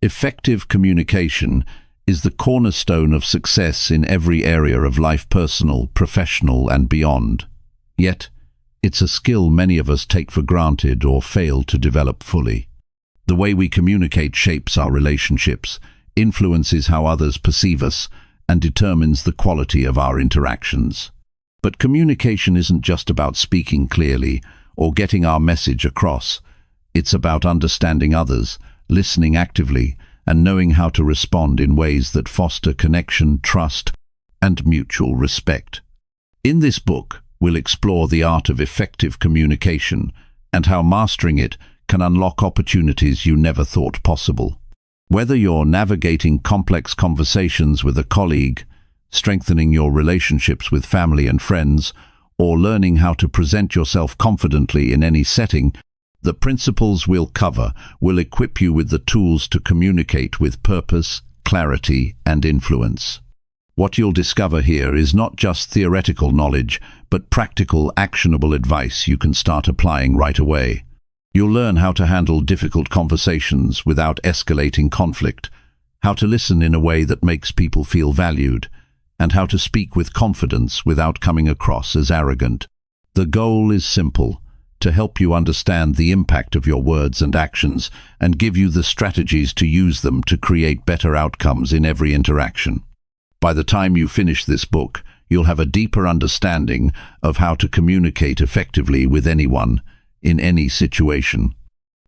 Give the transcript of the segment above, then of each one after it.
Effective communication is the cornerstone of success in every area of life, personal, professional, and beyond. Yet, it's a skill many of us take for granted or fail to develop fully. The way we communicate shapes our relationships, influences how others perceive us, and determines the quality of our interactions. But communication isn't just about speaking clearly or getting our message across. It's about understanding others, listening actively, and knowing how to respond in ways that foster connection, trust, and mutual respect. In this book, we'll explore the art of effective communication and how mastering it can unlock opportunities you never thought possible. Whether you're navigating complex conversations with a colleague, strengthening your relationships with family and friends, or learning how to present yourself confidently in any setting, the principles we'll cover will equip you with the tools to communicate with purpose, clarity, and influence. What you'll discover here is not just theoretical knowledge, but practical, actionable advice you can start applying right away. You'll learn how to handle difficult conversations without escalating conflict, how to listen in a way that makes people feel valued, and how to speak with confidence without coming across as arrogant. The goal is simple: to help you understand the impact of your words and actions and give you the strategies to use them to create better outcomes in every interaction. By the time you finish this book, you'll have a deeper understanding of how to communicate effectively with anyone, in any situation.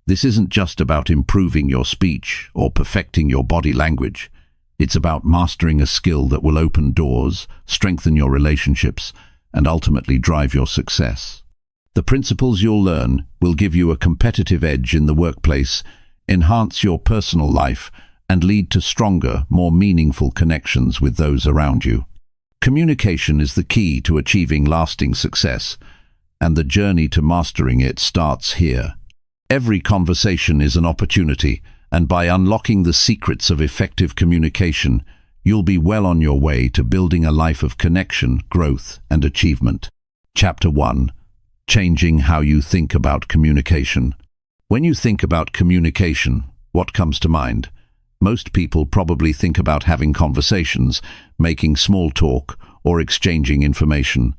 This isn't just about improving your speech or perfecting your body language. It's about mastering a skill that will open doors, strengthen your relationships, and ultimately drive your success. The principles you'll learn will give you a competitive edge in the workplace, enhance your personal life, and lead to stronger, more meaningful connections with those around you. Communication is the key to achieving lasting success, and the journey to mastering it starts here. Every conversation is an opportunity, and by unlocking the secrets of effective communication, you'll be well on your way to building a life of connection, growth, and achievement. Chapter 1. Changing how you think about communication. When you think about communication, what comes to mind? Most people probably think about having conversations, making small talk, or exchanging information.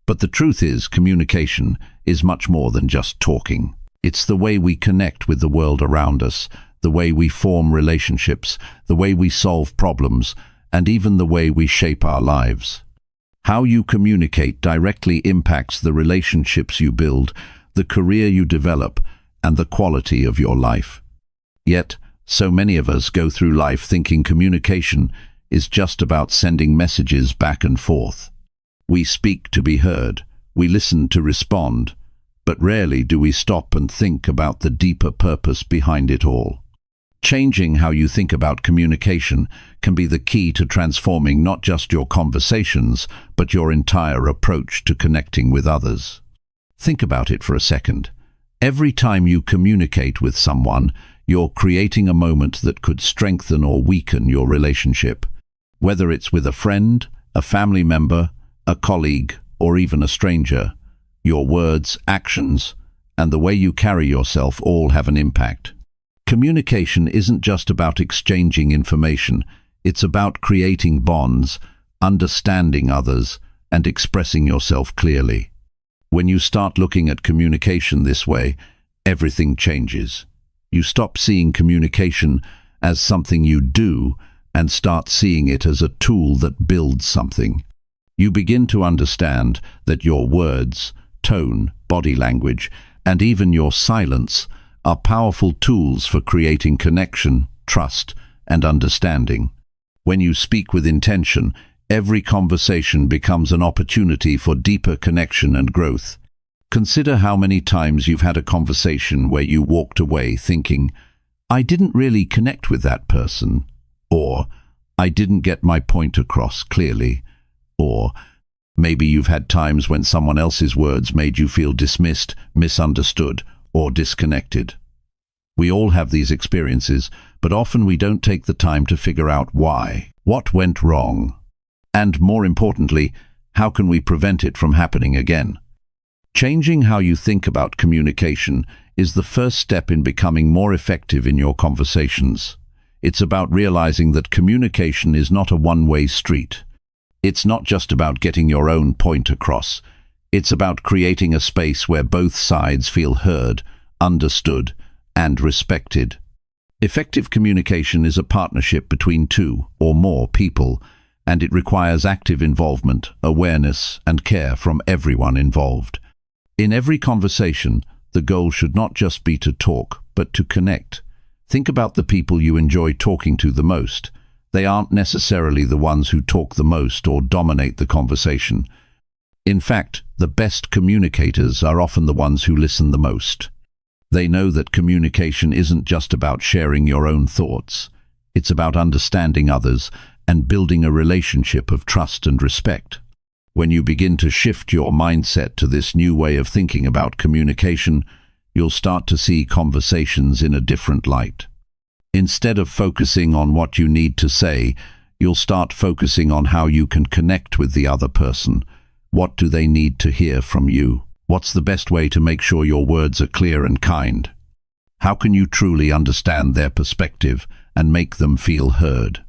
But the truth is, communication is much more than just talking. It's the way we connect with the world around us, the way we form relationships, the way we solve problems, and even the way we shape our lives. How you communicate directly impacts the relationships you build, the career you develop, and the quality of your life. Yet, so many of us go through life thinking communication is just about sending messages back and forth. We speak to be heard, we listen to respond, but rarely do we stop and think about the deeper purpose behind it all. Changing how you think about communication can be the key to transforming not just your conversations, but your entire approach to connecting with others. Think about it for a second. Every time you communicate with someone, you're creating a moment that could strengthen or weaken your relationship. Whether it's with a friend, a family member, a colleague, or even a stranger, your words, actions, and the way you carry yourself all have an impact. Communication isn't just about exchanging information, it's about creating bonds, understanding others, and expressing yourself clearly. When you start looking at communication this way, everything changes. You stop seeing communication as something you do and start seeing it as a tool that builds something. You begin to understand that your words, tone, body language, and even your silence are powerful tools for creating connection, trust, and understanding. When you speak with intention, every conversation becomes an opportunity for deeper connection and growth. Consider how many times you've had a conversation where you walked away thinking, "I didn't really connect with that person," or "I didn't get my point across clearly," or maybe you've had times when someone else's words made you feel dismissed, misunderstood, or disconnected. We all have these experiences, but often we don't take the time to figure out why. What went wrong? And more importantly, how can we prevent it from happening again? Changing how you think about communication is the first step in becoming more effective in your conversations. It's about realizing that communication is not a one-way street. It's not just about getting your own point across. It's about creating a space where both sides feel heard, understood, and respected. Effective communication is a partnership between two or more people, and it requires active involvement, awareness, and care from everyone involved. In every conversation, the goal should not just be to talk, but to connect. Think about the people you enjoy talking to the most. They aren't necessarily the ones who talk the most or dominate the conversation. In fact, the best communicators are often the ones who listen the most. They know that communication isn't just about sharing your own thoughts. It's about understanding others and building a relationship of trust and respect. When you begin to shift your mindset to this new way of thinking about communication, you'll start to see conversations in a different light. Instead of focusing on what you need to say, you'll start focusing on how you can connect with the other person. What do they need to hear from you? What's the best way to make sure your words are clear and kind? How can you truly understand their perspective and make them feel heard?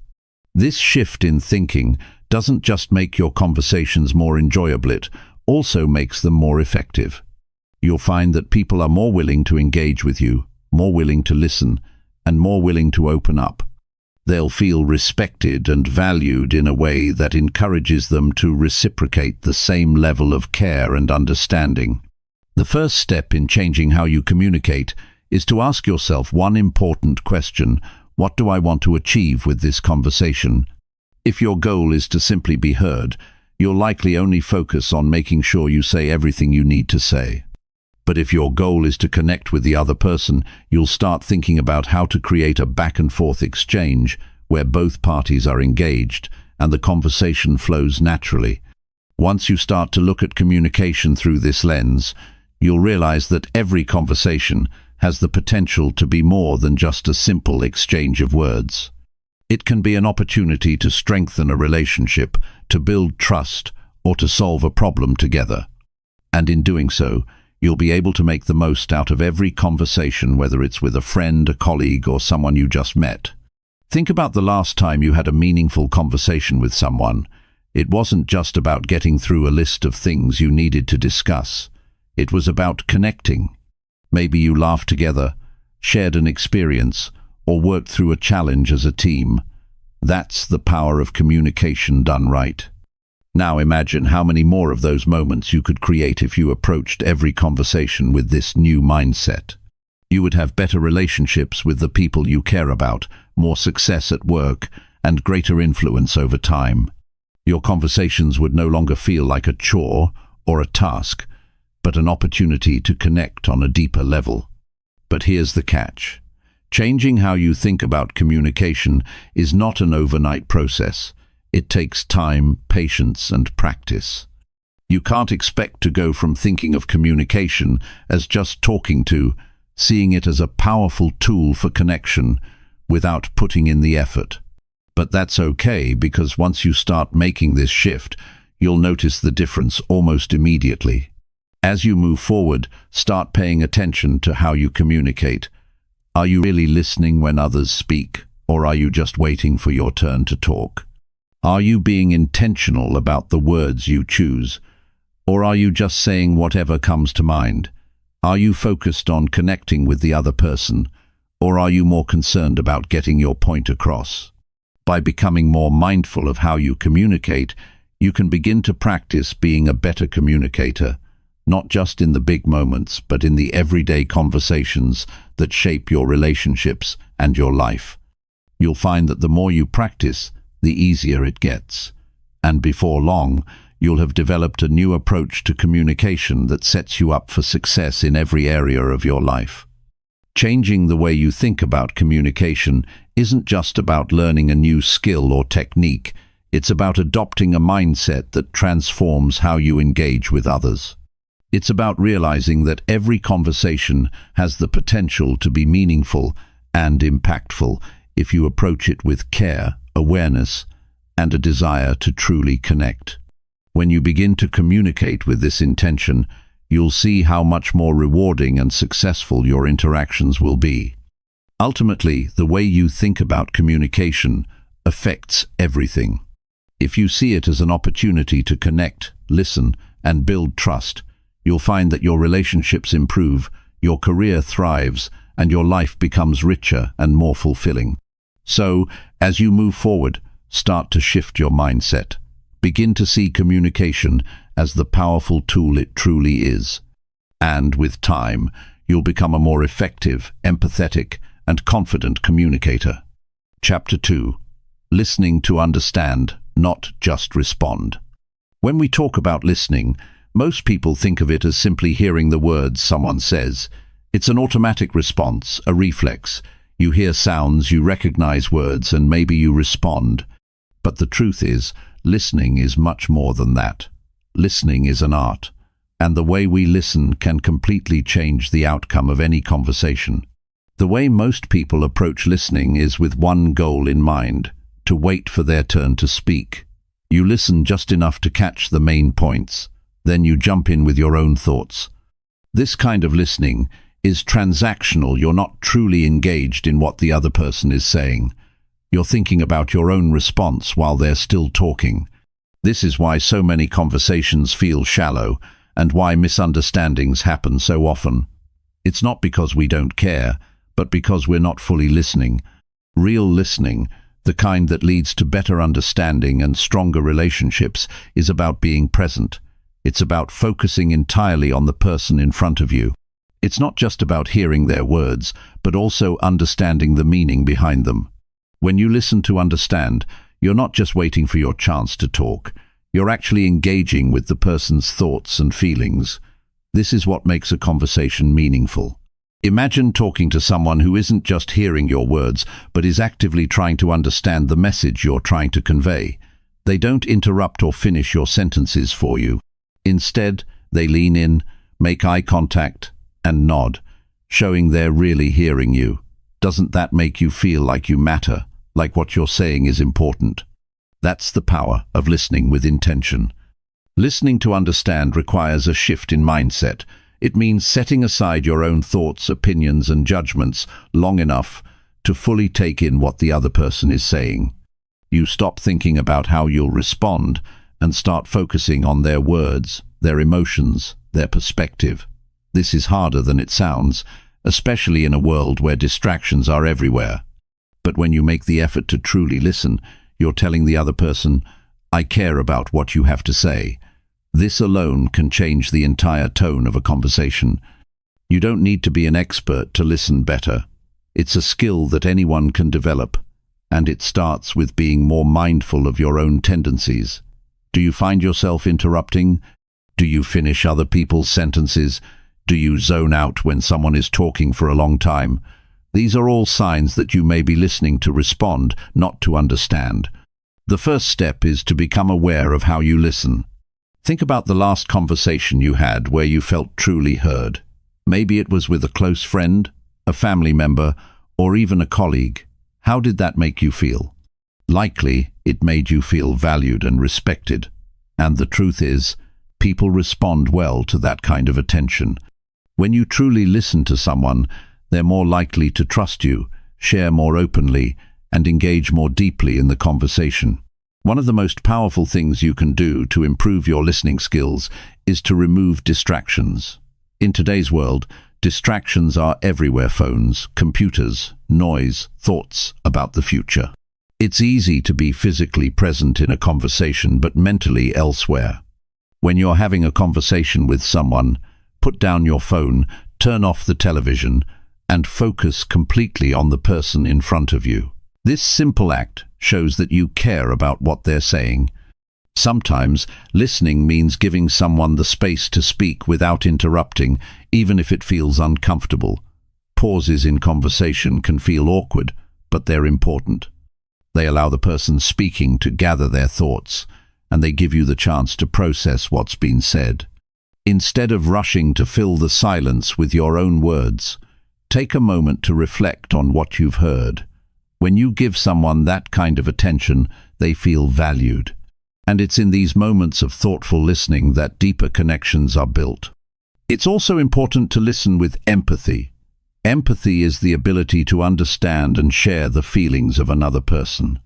This shift in thinking doesn't just make your conversations more enjoyable, it also makes them more effective. You'll find that people are more willing to engage with you, more willing to listen, and more willing to open up. They'll feel respected and valued in a way that encourages them to reciprocate the same level of care and understanding. The first step in changing how you communicate is to ask yourself one important question: what do I want to achieve with this conversation? If your goal is to simply be heard, you'll likely only focus on making sure you say everything you need to say. But if your goal is to connect with the other person, you'll start thinking about how to create a back-and-forth exchange where both parties are engaged and the conversation flows naturally. Once you start to look at communication through this lens, you'll realize that every conversation has the potential to be more than just a simple exchange of words. It can be an opportunity to strengthen a relationship, to build trust, or to solve a problem together. And in doing so, you'll be able to make the most out of every conversation, whether it's with a friend, a colleague, or someone you just met. Think about the last time you had a meaningful conversation with someone. It wasn't just about getting through a list of things you needed to discuss. It was about connecting. Maybe you laughed together, shared an experience, or worked through a challenge as a team. That's the power of communication done right. Now imagine how many more of those moments you could create if you approached every conversation with this new mindset. You would have better relationships with the people you care about, more success at work, and greater influence over time. Your conversations would no longer feel like a chore or a task, but an opportunity to connect on a deeper level. But here's the catch. Changing how you think about communication is not an overnight process. It takes time, patience, and practice. You can't expect to go from thinking of communication as just talking to seeing it as a powerful tool for connection without putting in the effort. But that's okay, because once you start making this shift, you'll notice the difference almost immediately. As you move forward, start paying attention to how you communicate. Are you really listening when others speak, or are you just waiting for your turn to talk? Are you being intentional about the words you choose, or are you just saying whatever comes to mind? Are you focused on connecting with the other person, or are you more concerned about getting your point across? By becoming more mindful of how you communicate, you can begin to practice being a better communicator, not just in the big moments, but in the everyday conversations that shape your relationships and your life. You'll find that the more you practice, the easier it gets. And before long, you'll have developed a new approach to communication that sets you up for success in every area of your life. Changing the way you think about communication isn't just about learning a new skill or technique. It's about adopting a mindset that transforms how you engage with others. It's about realizing that every conversation has the potential to be meaningful and impactful if you approach it with care, awareness, and a desire to truly connect. When you begin to communicate with this intention, you'll see how much more rewarding and successful your interactions will be. Ultimately, the way you think about communication affects everything. If you see it as an opportunity to connect, listen, and build trust, you'll find that your relationships improve, your career thrives, and your life becomes richer and more fulfilling. So, as you move forward, start to shift your mindset. Begin to see communication as the powerful tool it truly is. And with time, you'll become a more effective, empathetic, and confident communicator. Chapter 2. Listening to understand, not just respond. When we talk about listening, most people think of it as simply hearing the words someone says. It's an automatic response, a reflex. You hear sounds, you recognize words, and maybe you respond. But the truth is, listening is much more than that. Listening is an art, and the way we listen can completely change the outcome of any conversation. The way most people approach listening is with one goal in mind: to wait for their turn to speak. You listen just enough to catch the main points, then you jump in with your own thoughts. This kind of listening is transactional. You're not truly engaged in what the other person is saying. You're thinking about your own response while they're still talking. This is why so many conversations feel shallow and why misunderstandings happen so often. It's not because we don't care, but because we're not fully listening. Real listening, the kind that leads to better understanding and stronger relationships, is about being present. It's about focusing entirely on the person in front of you. It's not just about hearing their words, but also understanding the meaning behind them. When you listen to understand, you're not just waiting for your chance to talk. You're actually engaging with the person's thoughts and feelings. This is what makes a conversation meaningful. Imagine talking to someone who isn't just hearing your words, but is actively trying to understand the message you're trying to convey. They don't interrupt or finish your sentences for you. Instead, they lean in, make eye contact, and nod, showing they're really hearing you. Doesn't that make you feel like you matter, like what you're saying is important? That's the power of listening with intention. Listening to understand requires a shift in mindset. It means setting aside your own thoughts, opinions, and judgments long enough to fully take in what the other person is saying. You stop thinking about how you'll respond and start focusing on their words, their emotions, their perspective. This is harder than it sounds, especially in a world where distractions are everywhere. But when you make the effort to truly listen, you're telling the other person, "I care about what you have to say." This alone can change the entire tone of a conversation. You don't need to be an expert to listen better. It's a skill that anyone can develop, and it starts with being more mindful of your own tendencies. Do you find yourself interrupting? Do you finish other people's sentences? Do you zone out when someone is talking for a long time? These are all signs that you may be listening to respond, not to understand. The first step is to become aware of how you listen. Think about the last conversation you had where you felt truly heard. Maybe it was with a close friend, a family member, or even a colleague. How did that make you feel? Likely, it made you feel valued and respected. And the truth is, people respond well to that kind of attention. When you truly listen to someone, they're more likely to trust you, share more openly, and engage more deeply in the conversation. One of the most powerful things you can do to improve your listening skills is to remove distractions. In today's world, distractions are everywhere: phones, computers, noise, thoughts about the future. It's easy to be physically present in a conversation but mentally elsewhere. When you're having a conversation with someone, put down your phone, turn off the television, and focus completely on the person in front of you. This simple act shows that you care about what they're saying. Sometimes, listening means giving someone the space to speak without interrupting, even if it feels uncomfortable. Pauses in conversation can feel awkward, but they're important. They allow the person speaking to gather their thoughts, and they give you the chance to process what's been said. Instead of rushing to fill the silence with your own words, take a moment to reflect on what you've heard. When you give someone that kind of attention, they feel valued. And it's in these moments of thoughtful listening that deeper connections are built. It's also important to listen with empathy. Empathy is the ability to understand and share the feelings of another person.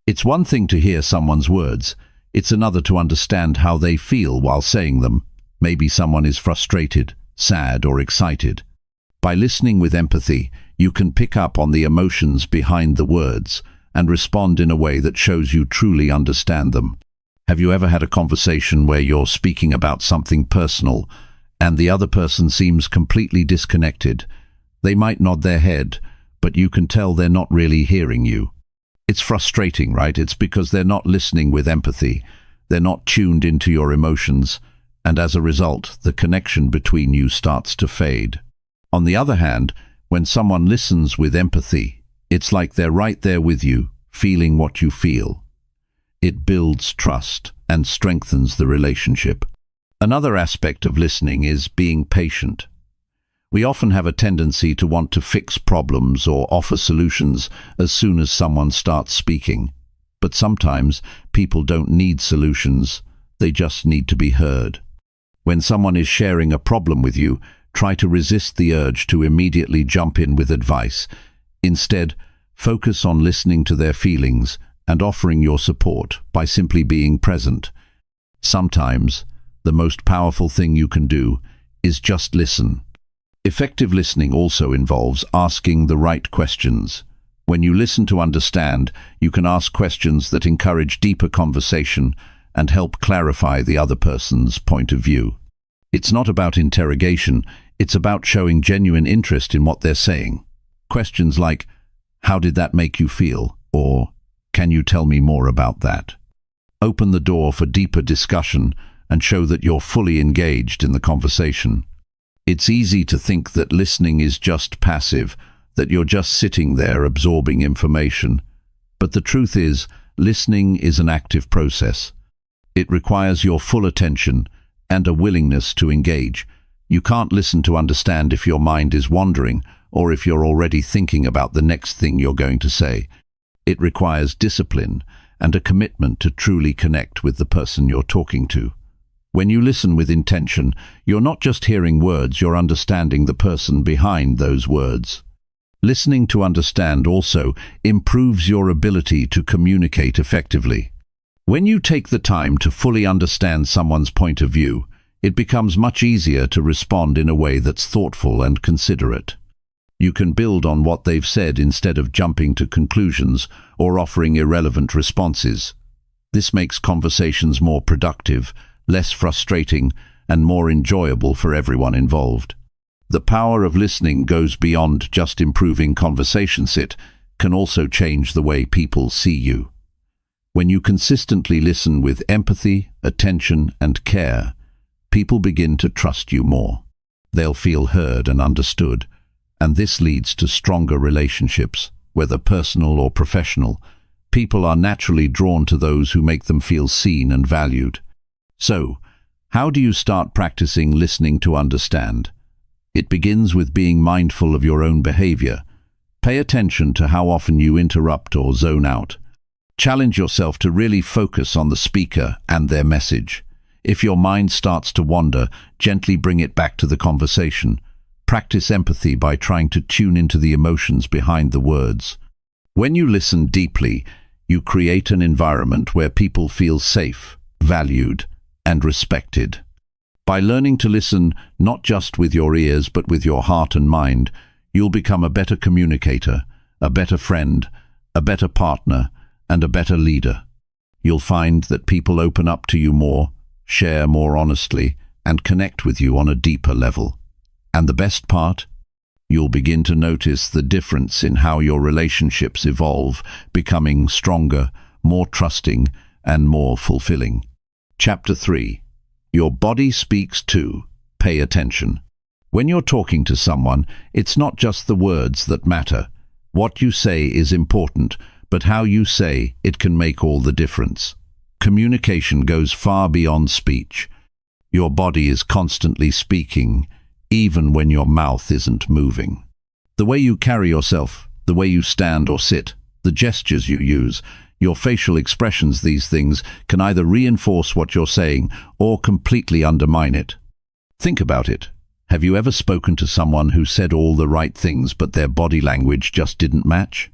It's one thing to hear someone's words, it's another to understand how they feel while saying them. Maybe someone is frustrated, sad, or excited. By listening with empathy, you can pick up on the emotions behind the words and respond in a way that shows you truly understand them. Have you ever had a conversation where you're speaking about something personal and the other person seems completely disconnected? They might nod their head, but you can tell they're not really hearing you. It's frustrating, right? It's because they're not listening with empathy. They're not tuned into your emotions, and as a result, the connection between you starts to fade. On the other hand, when someone listens with empathy, it's like they're right there with you, feeling what you feel. It builds trust and strengthens the relationship. Another aspect of listening is being patient. We often have a tendency to want to fix problems or offer solutions as soon as someone starts speaking. But sometimes people don't need solutions, they just need to be heard. When someone is sharing a problem with you, try to resist the urge to immediately jump in with advice. Instead, focus on listening to their feelings and offering your support by simply being present. Sometimes, the most powerful thing you can do is just listen. Effective listening also involves asking the right questions. When you listen to understand, you can ask questions that encourage deeper conversation and help clarify the other person's point of view. It's not about interrogation, it's about showing genuine interest in what they're saying. Questions like, "How did that make you feel?" or "Can you tell me more about that?" open the door for deeper discussion and show that you're fully engaged in the conversation. It's easy to think that listening is just passive, that you're just sitting there absorbing information. But the truth is, listening is an active process. It requires your full attention and a willingness to engage. You can't listen to understand if your mind is wandering or if you're already thinking about the next thing you're going to say. It requires discipline and a commitment to truly connect with the person you're talking to. When you listen with intention, you're not just hearing words, you're understanding the person behind those words. Listening to understand also improves your ability to communicate effectively. When you take the time to fully understand someone's point of view, it becomes much easier to respond in a way that's thoughtful and considerate. You can build on what they've said instead of jumping to conclusions or offering irrelevant responses. This makes conversations more productive, less frustrating, and more enjoyable for everyone involved. The power of listening goes beyond just improving conversations. It can also change the way people see you. When you consistently listen with empathy, attention, and care, people begin to trust you more. They'll feel heard and understood, and this leads to stronger relationships, whether personal or professional. People are naturally drawn to those who make them feel seen and valued. So, how do you start practicing listening to understand? It begins with being mindful of your own behavior. Pay attention to how often you interrupt or zone out. Challenge yourself to really focus on the speaker and their message. If your mind starts to wander, gently bring it back to the conversation. Practice empathy by trying to tune into the emotions behind the words. When you listen deeply, you create an environment where people feel safe, valued, and respected. By learning to listen not just with your ears but with your heart and mind, you'll become a better communicator, a better friend, a better partner, and a better leader. You'll find that people open up to you more, share more honestly, and connect with you on a deeper level. And the best part? You'll begin to notice the difference in how your relationships evolve, becoming stronger, more trusting, and more fulfilling. Chapter 3. Your body speaks too. Pay attention. When you're talking to someone, it's not just the words that matter. What you say is important, but how you say it can make all the difference. Communication goes far beyond speech. Your body is constantly speaking, even when your mouth isn't moving. The way you carry yourself, the way you stand or sit, the gestures you use, your facial expressions, these things can either reinforce what you're saying or completely undermine it. Think about it. Have you ever spoken to someone who said all the right things but their body language just didn't match?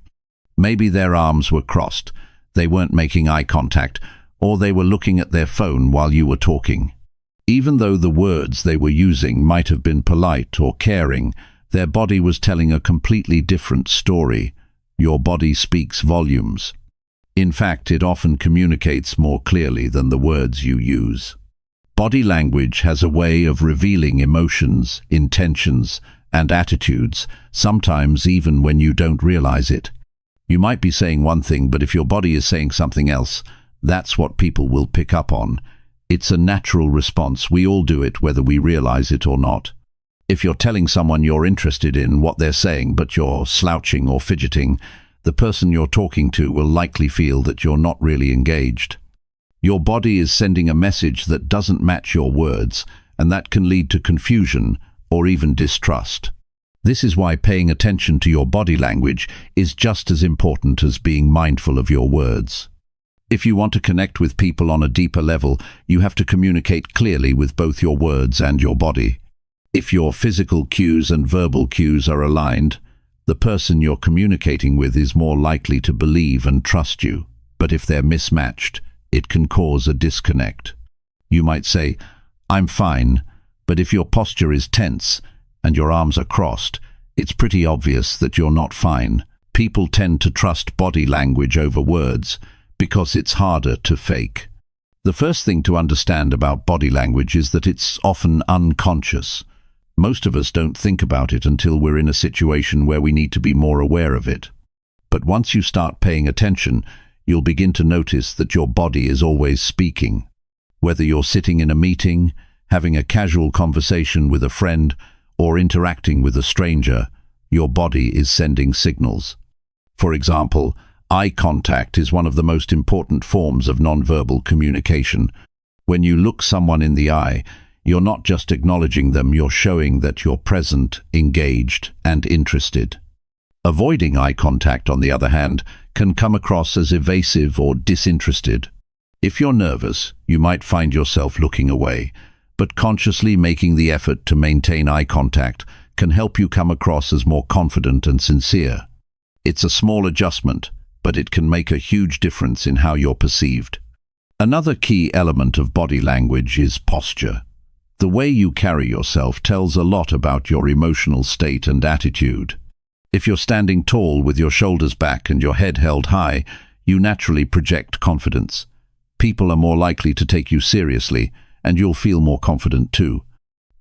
Maybe their arms were crossed, they weren't making eye contact, or they were looking at their phone while you were talking. Even though the words they were using might have been polite or caring, their body was telling a completely different story. Your body speaks volumes. In fact, it often communicates more clearly than the words you use. Body language has a way of revealing emotions, intentions, and attitudes, sometimes even when you don't realize it. You might be saying one thing, but if your body is saying something else, that's what people will pick up on. It's a natural response. We all do it, whether we realize it or not. If you're telling someone you're interested in what they're saying, but you're slouching or fidgeting, the person you're talking to will likely feel that you're not really engaged. Your body is sending a message that doesn't match your words, and that can lead to confusion or even distrust. This is why paying attention to your body language is just as important as being mindful of your words. If you want to connect with people on a deeper level, you have to communicate clearly with both your words and your body. If your physical cues and verbal cues are aligned, the person you're communicating with is more likely to believe and trust you. But if they're mismatched, it can cause a disconnect. You might say, "I'm fine," but if your posture is tense and your arms are crossed, it's pretty obvious that you're not fine. People tend to trust body language over words because it's harder to fake. The first thing to understand about body language is that it's often unconscious. Most of us don't think about it until we're in a situation where we need to be more aware of it. But once you start paying attention, you'll begin to notice that your body is always speaking. Whether you're sitting in a meeting, having a casual conversation with a friend, or interacting with a stranger, your body is sending signals. For example, eye contact is one of the most important forms of nonverbal communication. When you look someone in the eye, you're not just acknowledging them, you're showing that you're present, engaged, and interested. Avoiding eye contact, on the other hand, can come across as evasive or disinterested. If you're nervous, you might find yourself looking away, but consciously making the effort to maintain eye contact can help you come across as more confident and sincere. It's a small adjustment, but it can make a huge difference in how you're perceived. Another key element of body language is posture. The way you carry yourself tells a lot about your emotional state and attitude. If you're standing tall with your shoulders back and your head held high, you naturally project confidence. People are more likely to take you seriously, and you'll feel more confident too.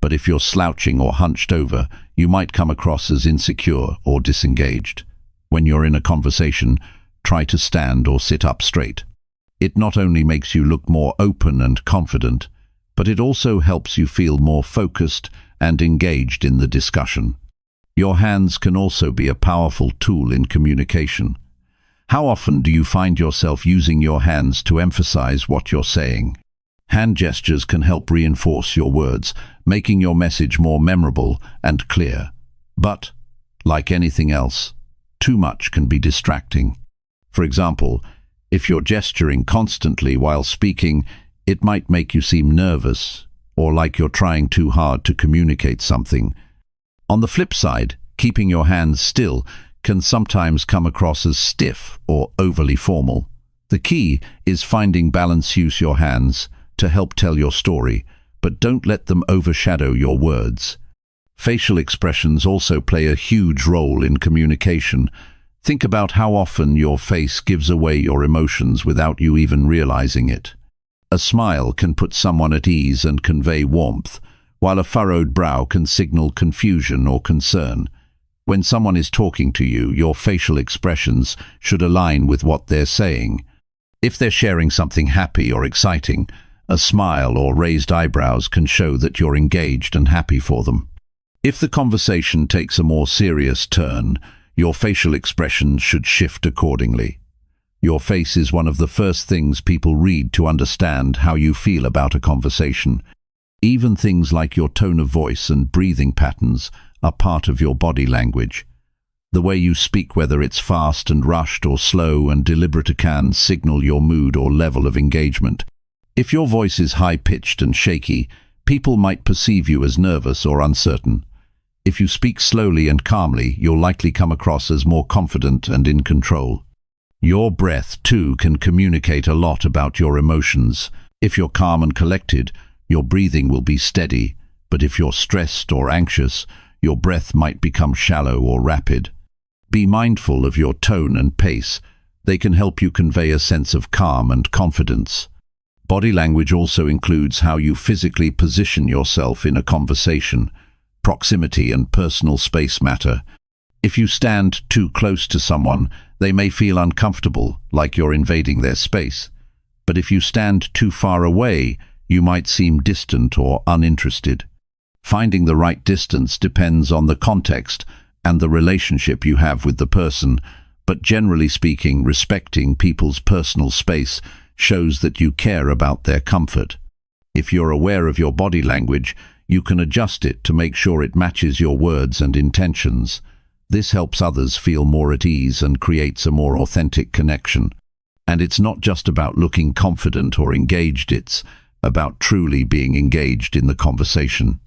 But if you're slouching or hunched over, you might come across as insecure or disengaged. When you're in a conversation, try to stand or sit up straight. It not only makes you look more open and confident, but it also helps you feel more focused and engaged in the discussion. Your hands can also be a powerful tool in communication. How often do you find yourself using your hands to emphasize what you're saying? Hand gestures can help reinforce your words, making your message more memorable and clear. But, like anything else, too much can be distracting. For example, if you're gesturing constantly while speaking, it might make you seem nervous or like you're trying too hard to communicate something. On the flip side, keeping your hands still can sometimes come across as stiff or overly formal. The key is finding balance. Use your hands to help tell your story, but don't let them overshadow your words. Facial expressions also play a huge role in communication. Think about how often your face gives away your emotions without you even realizing it. A smile can put someone at ease and convey warmth, while a furrowed brow can signal confusion or concern. When someone is talking to you, your facial expressions should align with what they're saying. If they're sharing something happy or exciting, a smile or raised eyebrows can show that you're engaged and happy for them. If the conversation takes a more serious turn, your facial expressions should shift accordingly. Your face is one of the first things people read to understand how you feel about a conversation. Even things like your tone of voice and breathing patterns are part of your body language. The way you speak, whether it's fast and rushed or slow and deliberate, can signal your mood or level of engagement. If your voice is high-pitched and shaky, People might perceive you as nervous or uncertain. If you speak slowly and calmly, you'll likely come across as more confident and in control. Your breath, too, can communicate a lot about your emotions. If you're calm and collected, your breathing will be steady, but if you're stressed or anxious, your breath might become shallow or rapid. Be mindful of your tone and pace. They can help you convey a sense of calm and confidence. Body language also includes how you physically position yourself in a conversation. Proximity and personal space matter. If you stand too close to someone, they may feel uncomfortable, like you're invading their space. But if you stand too far away, you might seem distant or uninterested. Finding the right distance depends on the context and the relationship you have with the person, but generally speaking, respecting people's personal space shows that you care about their comfort. If you're aware of your body language, you can adjust it to make sure it matches your words and intentions. This helps others feel more at ease and creates a more authentic connection. And it's not just about looking confident or engaged, it's about truly being engaged in the conversation.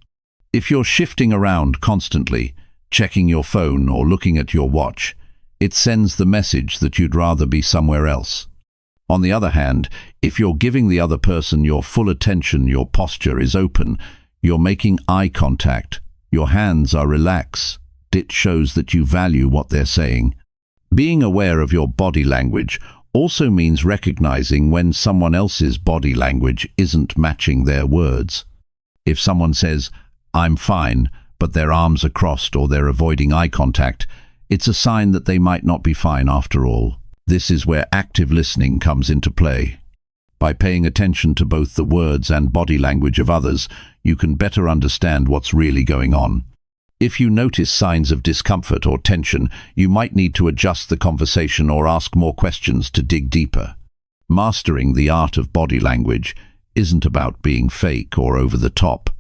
If you're shifting around constantly, checking your phone or looking at your watch, it sends the message that you'd rather be somewhere else. On the other hand, if you're giving the other person your full attention, your posture is open, you're making eye contact, your hands are relaxed, it shows that you value what they're saying. Being aware of your body language also means recognizing when someone else's body language isn't matching their words. If someone says, "I'm fine," but their arms are crossed or they're avoiding eye contact, it's a sign that they might not be fine after all. This is where active listening comes into play. By paying attention to both the words and body language of others, you can better understand what's really going on. If you notice signs of discomfort or tension, you might need to adjust the conversation or ask more questions to dig deeper. Mastering the art of body language isn't about being fake or over the top.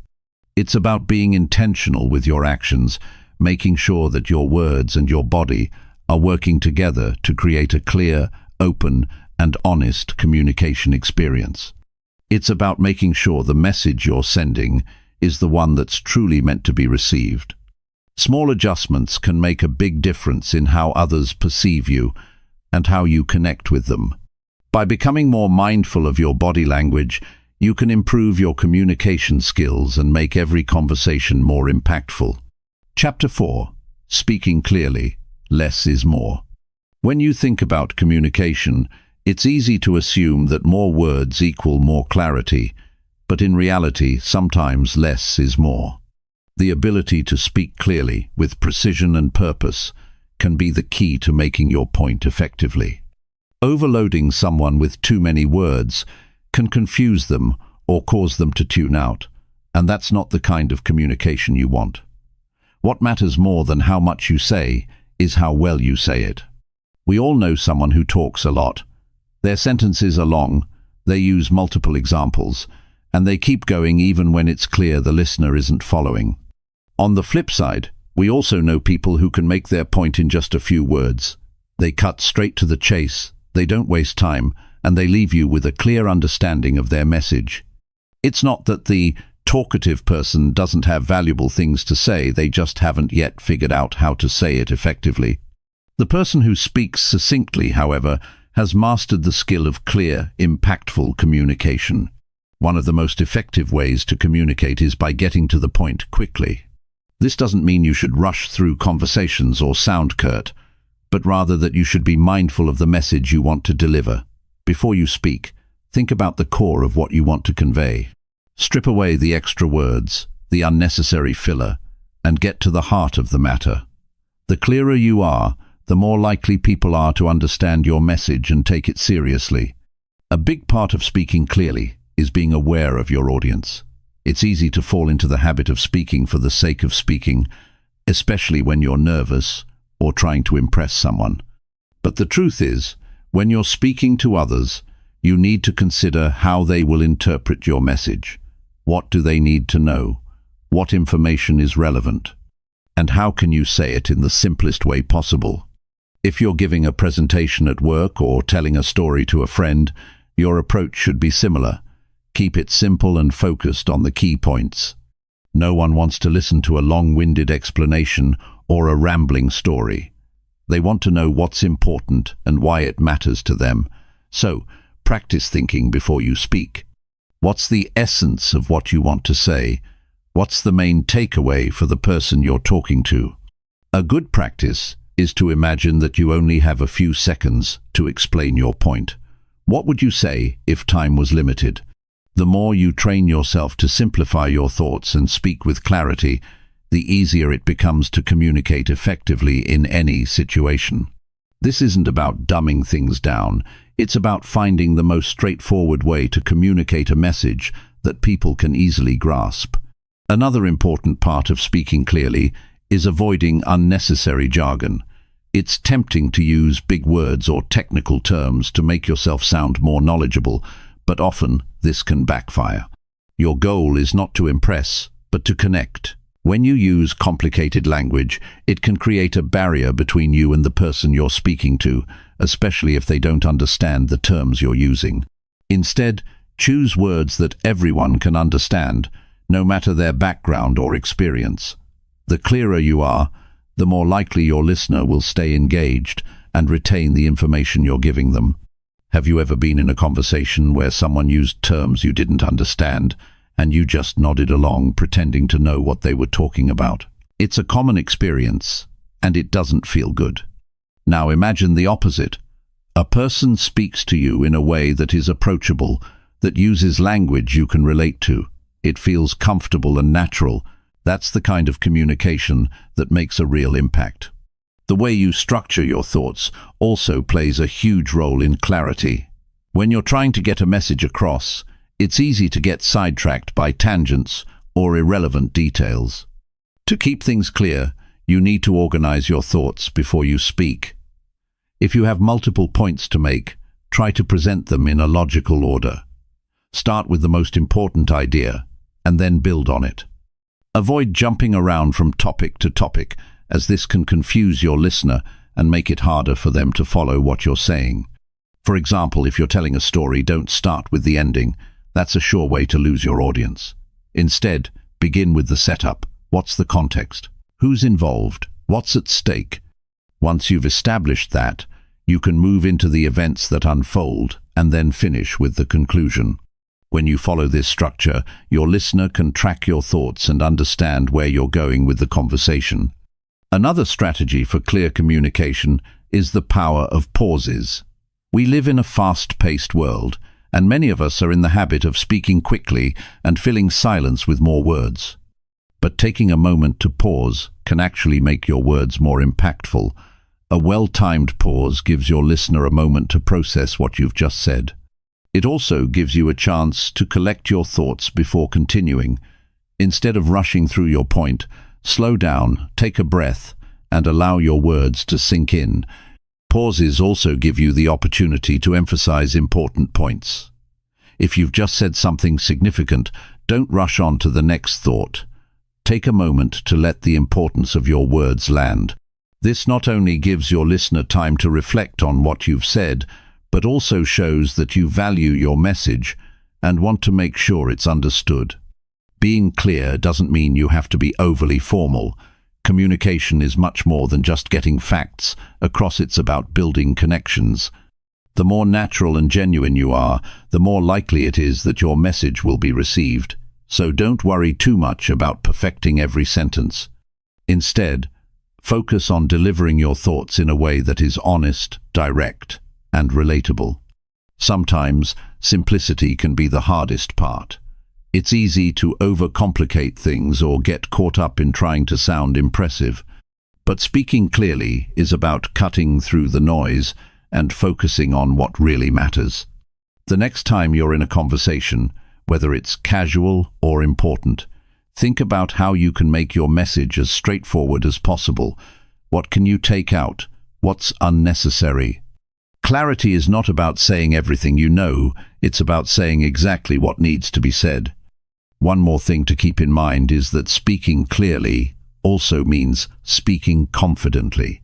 It's about being intentional with your actions, making sure that your words and your body are working together to create a clear, open, and honest communication experience. It's about making sure the message you're sending is the one that's truly meant to be received. Small adjustments can make a big difference in how others perceive you and how you connect with them. By becoming more mindful of your body language, you can improve your communication skills and make every conversation more impactful. Chapter 4. Speaking clearly. Less is more. When you think about communication, it's easy to assume that more words equal more clarity, but in reality, sometimes less is more. The ability to speak clearly, with precision and purpose, can be the key to making your point effectively. Overloading someone with too many words can confuse them or cause them to tune out, and that's not the kind of communication you want. What matters more than how much you say is how well you say it. We all know someone who talks a lot. Their sentences are long, they use multiple examples, and they keep going even when it's clear the listener isn't following. On the flip side, we also know people who can make their point in just a few words. They cut straight to the chase, they don't waste time, and they leave you with a clear understanding of their message. It's not that the talkative person doesn't have valuable things to say, they just haven't yet figured out how to say it effectively. The person who speaks succinctly, however, has mastered the skill of clear, impactful communication. One of the most effective ways to communicate is by getting to the point quickly. This doesn't mean you should rush through conversations or sound curt, but rather that you should be mindful of the message you want to deliver. Before you speak, think about the core of what you want to convey. Strip away the extra words, the unnecessary filler, and get to the heart of the matter. The clearer you are, the more likely people are to understand your message and take it seriously. A big part of speaking clearly is being aware of your audience. It's easy to fall into the habit of speaking for the sake of speaking, especially when you're nervous or trying to impress someone. But the truth is, when you're speaking to others, you need to consider how they will interpret your message. What do they need to know? What information is relevant? And how can you say it in the simplest way possible? If you're giving a presentation at work or telling a story to a friend, your approach should be similar. Keep it simple and focused on the key points. No one wants to listen to a long-winded explanation or a rambling story. They want to know what's important and why it matters to them. So, practice thinking before you speak. What's the essence of what you want to say? What's the main takeaway for the person you're talking to? A good practice is to imagine that you only have a few seconds to explain your point. What would you say if time was limited? The more you train yourself to simplify your thoughts and speak with clarity, the easier it becomes to communicate effectively in any situation. This isn't about dumbing things down. It's about finding the most straightforward way to communicate a message that people can easily grasp. Another important part of speaking clearly is avoiding unnecessary jargon. It's tempting to use big words or technical terms to make yourself sound more knowledgeable, but often this can backfire. Your goal is not to impress, but to connect. When you use complicated language, it can create a barrier between you and the person you're speaking to, especially if they don't understand the terms you're using. Instead, choose words that everyone can understand, no matter their background or experience. The clearer you are, the more likely your listener will stay engaged and retain the information you're giving them. Have you ever been in a conversation where someone used terms you didn't understand, and you just nodded along, pretending to know what they were talking about? It's a common experience, and it doesn't feel good. Now imagine the opposite. A person speaks to you in a way that is approachable, that uses language you can relate to. It feels comfortable and natural. That's the kind of communication that makes a real impact. The way you structure your thoughts also plays a huge role in clarity. When you're trying to get a message across, it's easy to get sidetracked by tangents or irrelevant details. To keep things clear, you need to organize your thoughts before you speak. If you have multiple points to make, try to present them in a logical order. Start with the most important idea, and then build on it. Avoid jumping around from topic to topic, as this can confuse your listener and make it harder for them to follow what you're saying. For example, if you're telling a story, don't start with the ending. That's a sure way to lose your audience. Instead, begin with the setup. What's the context? Who's involved? What's at stake? Once you've established that, you can move into the events that unfold and then finish with the conclusion. When you follow this structure, your listener can track your thoughts and understand where you're going with the conversation. Another strategy for clear communication is the power of pauses. We live in a fast-paced world, and many of us are in the habit of speaking quickly and filling silence with more words. But taking a moment to pause can actually make your words more impactful. A well-timed pause gives your listener a moment to process what you've just said. It also gives you a chance to collect your thoughts before continuing. Instead of rushing through your point, slow down, take a breath, and allow your words to sink in. Pauses also give you the opportunity to emphasize important points. If you've just said something significant, don't rush on to the next thought. Take a moment to let the importance of your words land. This not only gives your listener time to reflect on what you've said, but also shows that you value your message and want to make sure it's understood. Being clear doesn't mean you have to be overly formal. Communication is much more than just getting facts across. It's about building connections. The more natural and genuine you are, the more likely it is that your message will be received. So don't worry too much about perfecting every sentence. Instead, focus on delivering your thoughts in a way that is honest, direct, and relatable. Sometimes, simplicity can be the hardest part. It's easy to overcomplicate things or get caught up in trying to sound impressive. But speaking clearly is about cutting through the noise and focusing on what really matters. The next time you're in a conversation, whether it's casual or important, think about how you can make your message as straightforward as possible. What can you take out? What's unnecessary? Clarity is not about saying everything you know, it's about saying exactly what needs to be said. One more thing to keep in mind is that speaking clearly also means speaking confidently.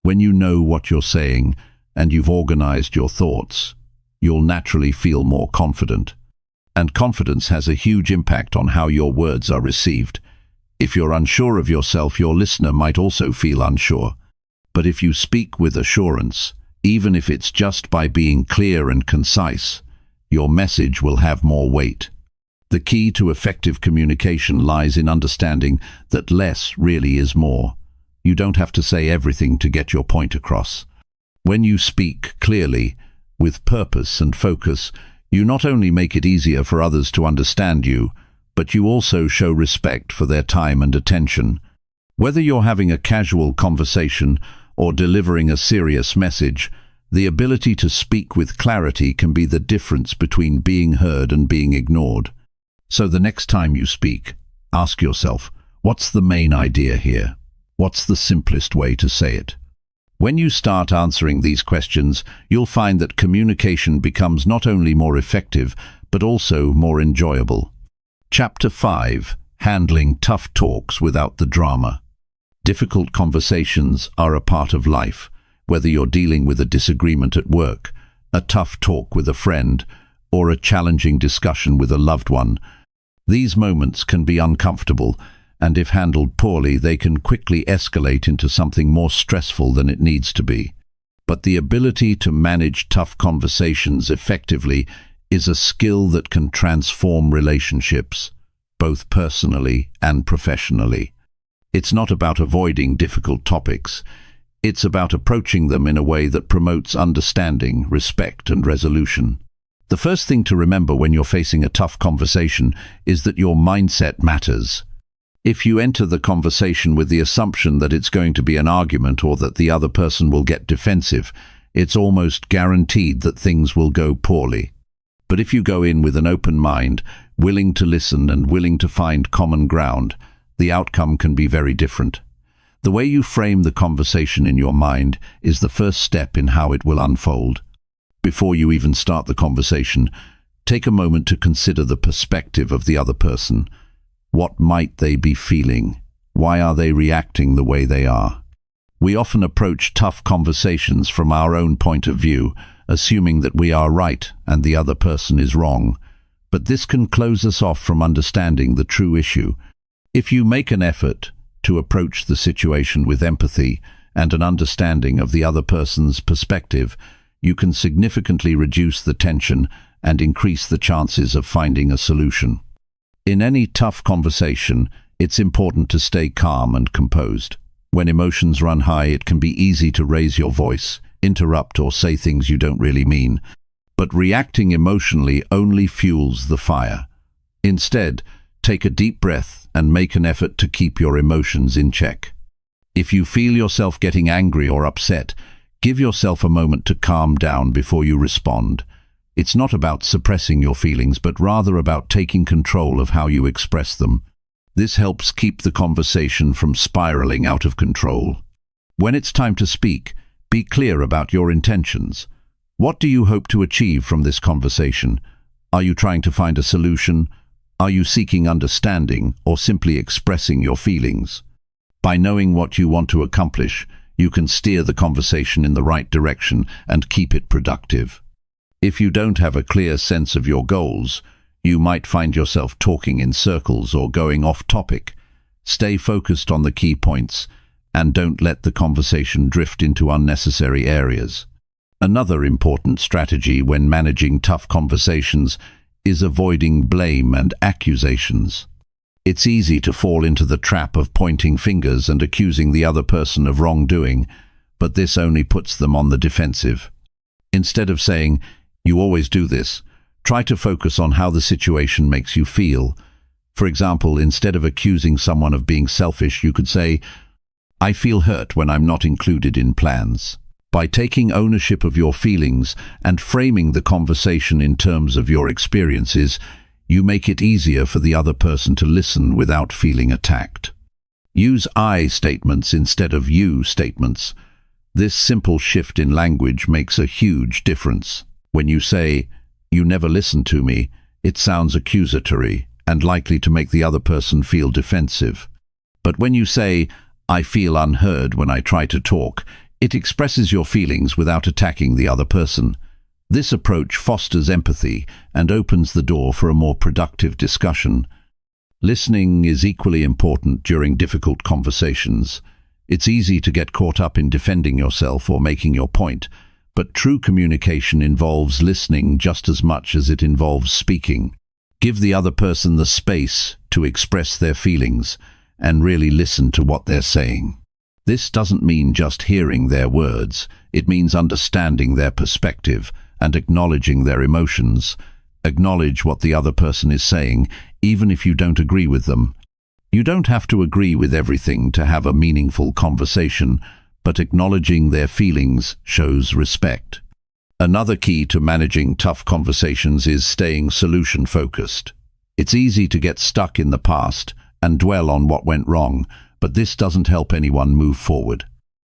When you know what you're saying and you've organized your thoughts, you'll naturally feel more confident. And confidence has a huge impact on how your words are received. If you're unsure of yourself, your listener might also feel unsure. But if you speak with assurance, even if it's just by being clear and concise, your message will have more weight. The key to effective communication lies in understanding that less really is more. You don't have to say everything to get your point across. When you speak clearly, with purpose and focus, you not only make it easier for others to understand you, but you also show respect for their time and attention. Whether you're having a casual conversation or delivering a serious message, the ability to speak with clarity can be the difference between being heard and being ignored. So the next time you speak, ask yourself, what's the main idea here? What's the simplest way to say it? When you start answering these questions, you'll find that communication becomes not only more effective, but also more enjoyable. Chapter 5. Handling tough talks without the drama. Difficult conversations are a part of life, whether you're dealing with a disagreement at work, a tough talk with a friend, or a challenging discussion with a loved one. These moments can be uncomfortable, and if handled poorly, they can quickly escalate into something more stressful than it needs to be. But the ability to manage tough conversations effectively is a skill that can transform relationships, both personally and professionally. It's not about avoiding difficult topics. It's about approaching them in a way that promotes understanding, respect, and resolution. The first thing to remember when you're facing a tough conversation is that your mindset matters. If you enter the conversation with the assumption that it's going to be an argument or that the other person will get defensive, it's almost guaranteed that things will go poorly. But if you go in with an open mind, willing to listen and willing to find common ground, the outcome can be very different. The way you frame the conversation in your mind is the first step in how it will unfold. Before you even start the conversation, take a moment to consider the perspective of the other person. What might they be feeling? Why are they reacting the way they are? We often approach tough conversations from our own point of view, assuming that we are right and the other person is wrong. But this can close us off from understanding the true issue. If you make an effort to approach the situation with empathy and an understanding of the other person's perspective, you can significantly reduce the tension and increase the chances of finding a solution. In any tough conversation, it's important to stay calm and composed. When emotions run high, it can be easy to raise your voice, interrupt, or say things you don't really mean. But reacting emotionally only fuels the fire. Instead, take a deep breath and make an effort to keep your emotions in check. If you feel yourself getting angry or upset, give yourself a moment to calm down before you respond. It's not about suppressing your feelings, but rather about taking control of how you express them. This helps keep the conversation from spiraling out of control. When it's time to speak, be clear about your intentions. What do you hope to achieve from this conversation? Are you trying to find a solution? Are you seeking understanding or simply expressing your feelings? By knowing what you want to accomplish, you can steer the conversation in the right direction and keep it productive. If you don't have a clear sense of your goals, you might find yourself talking in circles or going off topic. Stay focused on the key points and don't let the conversation drift into unnecessary areas. Another important strategy when managing tough conversations is avoiding blame and accusations. It's easy to fall into the trap of pointing fingers and accusing the other person of wrongdoing, but this only puts them on the defensive. Instead of saying, "You always do this," try to focus on how the situation makes you feel. For example, instead of accusing someone of being selfish, you could say, "I feel hurt when I'm not included in plans." By taking ownership of your feelings and framing the conversation in terms of your experiences, you make it easier for the other person to listen without feeling attacked. Use I statements instead of you statements. This simple shift in language makes a huge difference. When you say, "You never listen to me," it sounds accusatory and likely to make the other person feel defensive. But when you say, "I feel unheard when I try to talk," it expresses your feelings without attacking the other person. This approach fosters empathy and opens the door for a more productive discussion. Listening is equally important during difficult conversations. It's easy to get caught up in defending yourself or making your point, but true communication involves listening just as much as it involves speaking. Give the other person the space to express their feelings and really listen to what they're saying. This doesn't mean just hearing their words. It means understanding their perspective and acknowledging their emotions. Acknowledge what the other person is saying, even if you don't agree with them. You don't have to agree with everything to have a meaningful conversation, but acknowledging their feelings shows respect. Another key to managing tough conversations is staying solution-focused. It's easy to get stuck in the past and dwell on what went wrong, but this doesn't help anyone move forward.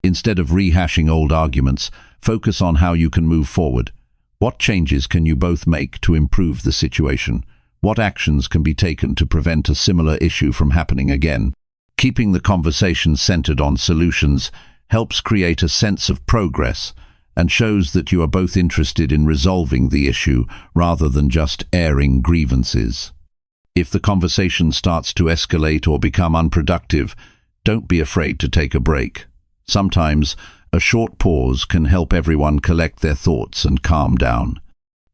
Instead of rehashing old arguments, focus on how you can move forward. What changes can you both make to improve the situation? What actions can be taken to prevent a similar issue from happening again? Keeping the conversation centered on solutions helps create a sense of progress and shows that you are both interested in resolving the issue rather than just airing grievances. If the conversation starts to escalate or become unproductive, don't be afraid to take a break. Sometimes a short pause can help everyone collect their thoughts and calm down.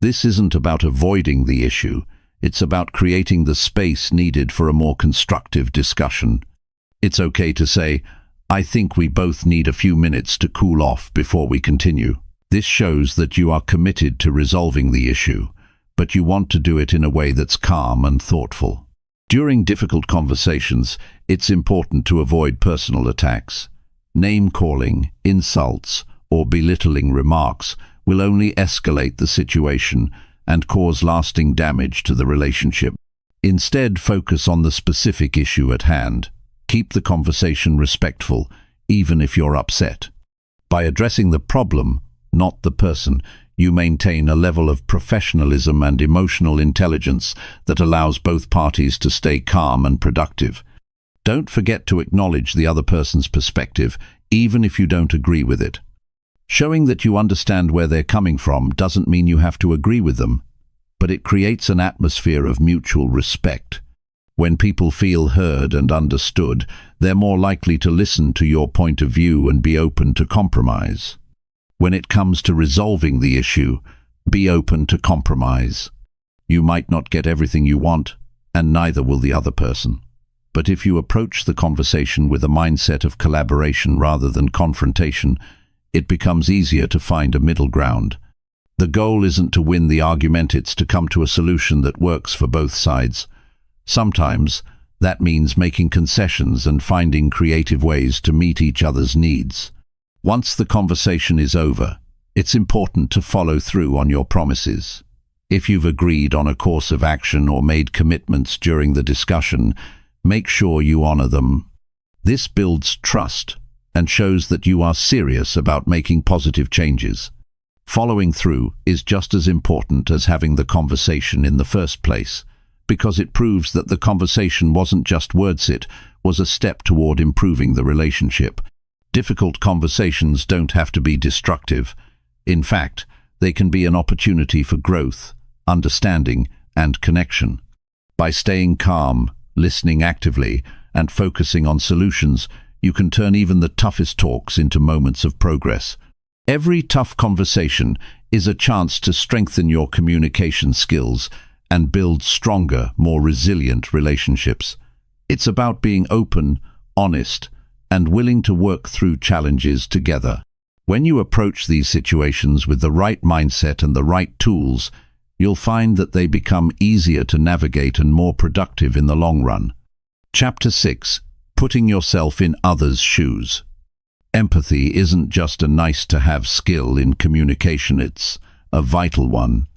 This isn't about avoiding the issue. It's about creating the space needed for a more constructive discussion. It's okay to say, "I think we both need a few minutes to cool off before we continue." This shows that you are committed to resolving the issue, but you want to do it in a way that's calm and thoughtful. During difficult conversations, it's important to avoid personal attacks. Name-calling, insults, or belittling remarks will only escalate the situation and cause lasting damage to the relationship. Instead, focus on the specific issue at hand. Keep the conversation respectful, even if you're upset. By addressing the problem, not the person, you maintain a level of professionalism and emotional intelligence that allows both parties to stay calm and productive. Don't forget to acknowledge the other person's perspective, even if you don't agree with it. Showing that you understand where they're coming from doesn't mean you have to agree with them, but it creates an atmosphere of mutual respect. When people feel heard and understood, they're more likely to listen to your point of view and be open to compromise. When it comes to resolving the issue, be open to compromise. You might not get everything you want, and neither will the other person. But if you approach the conversation with a mindset of collaboration rather than confrontation, it becomes easier to find a middle ground. The goal isn't to win the argument, it's to come to a solution that works for both sides. Sometimes that means making concessions and finding creative ways to meet each other's needs. Once the conversation is over, it's important to follow through on your promises. If you've agreed on a course of action or made commitments during the discussion, make sure you honor them. This builds trust and shows that you are serious about making positive changes. Following through is just as important as having the conversation in the first place, because it proves that the conversation wasn't just words, it was a step toward improving the relationship. Difficult conversations don't have to be destructive. In fact, they can be an opportunity for growth, understanding, and connection. By staying calm, listening actively, and focusing on solutions, you can turn even the toughest talks into moments of progress. Every tough conversation is a chance to strengthen your communication skills and build stronger, more resilient relationships. It's about being open, honest, and willing to work through challenges together. When you approach these situations with the right mindset and the right tools, you'll find that they become easier to navigate and more productive in the long run. Chapter 6. Putting yourself in others' shoes. Empathy isn't just a nice-to-have skill in communication, it's a vital one.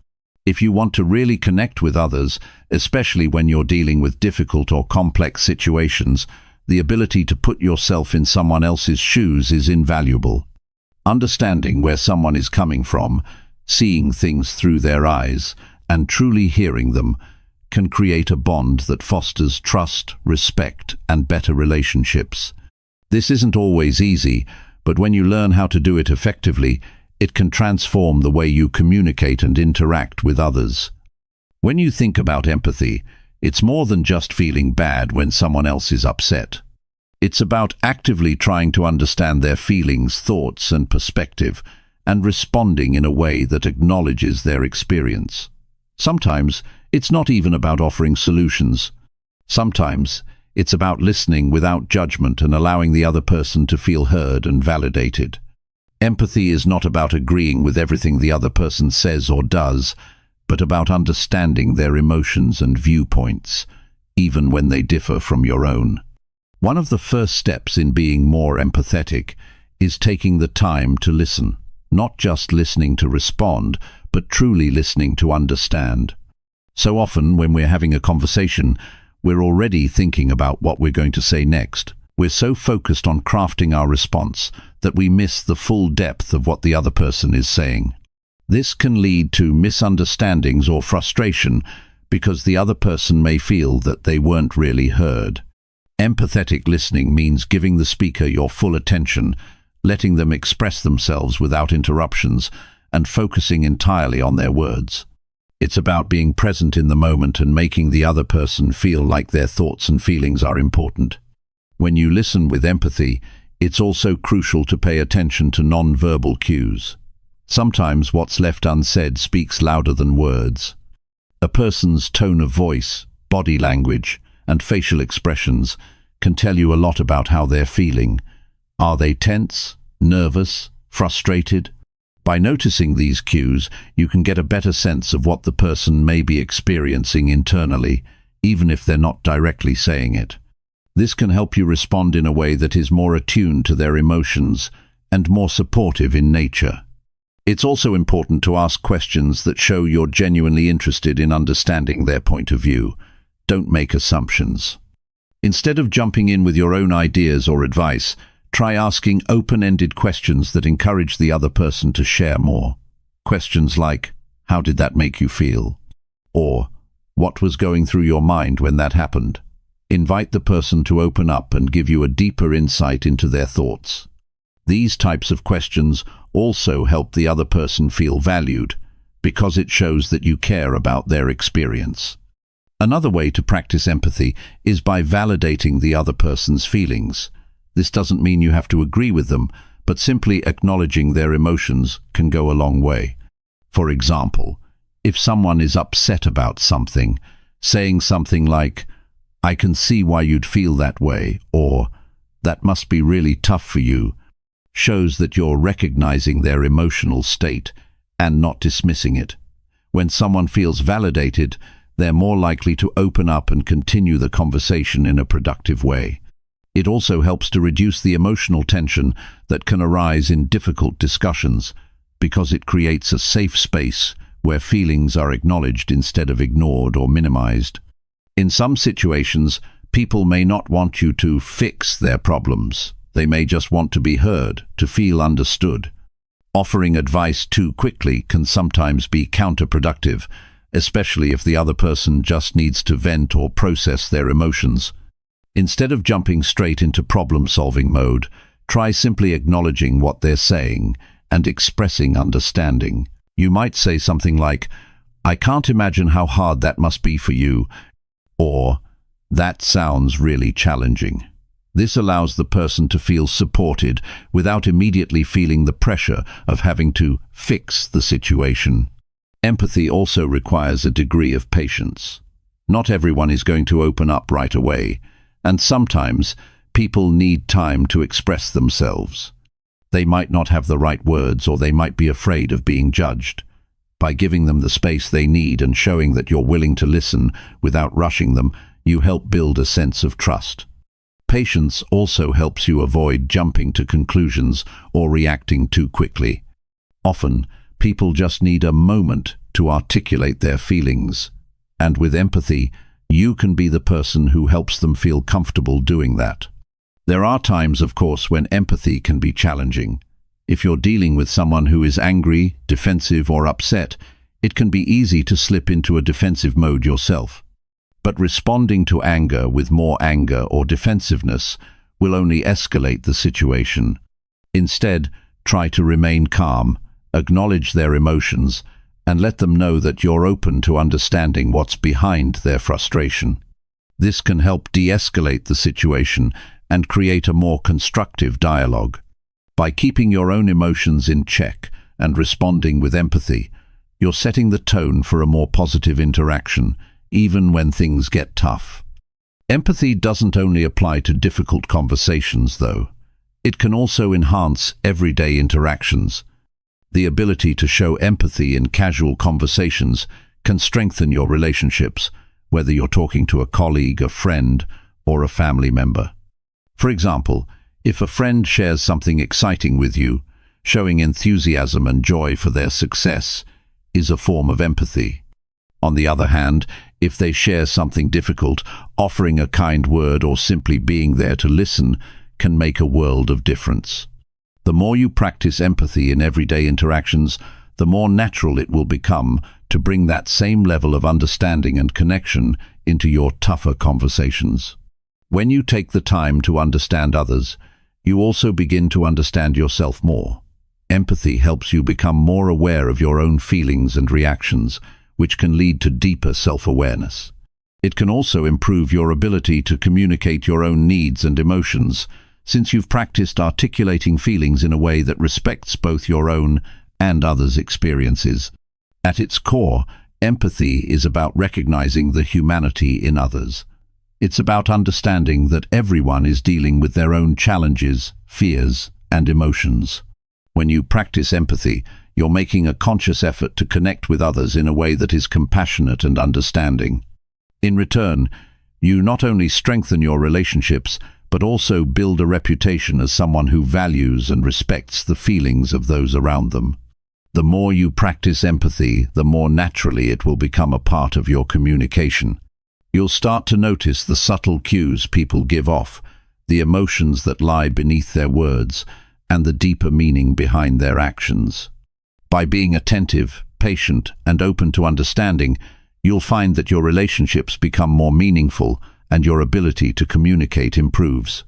If you want to really connect with others, especially when you're dealing with difficult or complex situations, the ability to put yourself in someone else's shoes is invaluable. Understanding where someone is coming from, seeing things through their eyes, and truly hearing them can create a bond that fosters trust, respect, and better relationships. This isn't always easy, but when you learn how to do it effectively, It can transform the way you communicate and interact with others. When you think about empathy, it's more than just feeling bad when someone else is upset. It's about actively trying to understand their feelings, thoughts, and perspective, and responding in a way that acknowledges their experience. Sometimes, it's not even about offering solutions. Sometimes, it's about listening without judgment and allowing the other person to feel heard and validated. Empathy is not about agreeing with everything the other person says or does, but about understanding their emotions and viewpoints, even when they differ from your own. One of the first steps in being more empathetic is taking the time to listen, not just listening to respond, but truly listening to understand. So often, when we're having a conversation, we're already thinking about what we're going to say next. We're so focused on crafting our response that we miss the full depth of what the other person is saying. This can lead to misunderstandings or frustration because the other person may feel that they weren't really heard. Empathetic listening means giving the speaker your full attention, letting them express themselves without interruptions, and focusing entirely on their words. It's about being present in the moment and making the other person feel like their thoughts and feelings are important. When you listen with empathy, it's also crucial to pay attention to non-verbal cues. Sometimes what's left unsaid speaks louder than words. A person's tone of voice, body language, and facial expressions can tell you a lot about how they're feeling. Are they tense, nervous, frustrated? By noticing these cues, you can get a better sense of what the person may be experiencing internally, even if they're not directly saying it. This can help you respond in a way that is more attuned to their emotions and more supportive in nature. It's also important to ask questions that show you're genuinely interested in understanding their point of view. Don't make assumptions. Instead of jumping in with your own ideas or advice, try asking open-ended questions that encourage the other person to share more. Questions like, "How did that make you feel?" Or, "What was going through your mind when that happened?" Invite the person to open up and give you a deeper insight into their thoughts. These types of questions also help the other person feel valued, because it shows that you care about their experience. Another way to practice empathy is by validating the other person's feelings. This doesn't mean you have to agree with them, but simply acknowledging their emotions can go a long way. For example, if someone is upset about something, saying something like, "I can see why you'd feel that way," or "That must be really tough for you," shows that you're recognizing their emotional state and not dismissing it. When someone feels validated, they're more likely to open up and continue the conversation in a productive way. It also helps to reduce the emotional tension that can arise in difficult discussions, because it creates a safe space where feelings are acknowledged instead of ignored or minimized. In some situations, people may not want you to fix their problems. They may just want to be heard, to feel understood. Offering advice too quickly can sometimes be counterproductive, especially if the other person just needs to vent or process their emotions. Instead of jumping straight into problem-solving mode, try simply acknowledging what they're saying and expressing understanding. You might say something like, "I can't imagine how hard that must be for you," or "That sounds really challenging." This allows the person to feel supported without immediately feeling the pressure of having to fix the situation. Empathy also requires a degree of patience. Not everyone is going to open up right away, and sometimes people need time to express themselves. They might not have the right words, or they might be afraid of being judged. By giving them the space they need and showing that you're willing to listen without rushing them, you help build a sense of trust. Patience also helps you avoid jumping to conclusions or reacting too quickly. Often, people just need a moment to articulate their feelings, and with empathy, you can be the person who helps them feel comfortable doing that. There are times, of course, when empathy can be challenging. If you're dealing with someone who is angry, defensive, or upset, it can be easy to slip into a defensive mode yourself. But responding to anger with more anger or defensiveness will only escalate the situation. Instead, try to remain calm Acknowledge their emotions and let them know that you're open to understanding what's behind their frustration. This can help de-escalate the situation and create a more constructive dialogue. By keeping your own emotions in check and responding with empathy, you're setting the tone for a more positive interaction, even when things get tough. Empathy doesn't only apply to difficult conversations, though. It can also enhance everyday interactions. The ability to show empathy in casual conversations can strengthen your relationships, whether you're talking to a colleague, a friend, or a family member. For example, if a friend shares something exciting with you, showing enthusiasm and joy for their success is a form of empathy. On the other hand, if they share something difficult, offering a kind word or simply being there to listen can make a world of difference. The more you practice empathy in everyday interactions, the more natural it will become to bring that same level of understanding and connection into your tougher conversations. When you take the time to understand others, you also begin to understand yourself more. Empathy helps you become more aware of your own feelings and reactions, which can lead to deeper self-awareness. It can also improve your ability to communicate your own needs and emotions, since you've practiced articulating feelings in a way that respects both your own and others' experiences. At its core, empathy is about recognizing the humanity in others. It's about understanding that everyone is dealing with their own challenges, fears, and emotions. When you practice empathy, you're making a conscious effort to connect with others in a way that is compassionate and understanding. In return, you not only strengthen your relationships, but also build a reputation as someone who values and respects the feelings of those around them. The more you practice empathy, the more naturally it will become a part of your communication. You'll start to notice the subtle cues people give off, the emotions that lie beneath their words, and the deeper meaning behind their actions. By being attentive, patient, and open to understanding, you'll find that your relationships become more meaningful and your ability to communicate improves.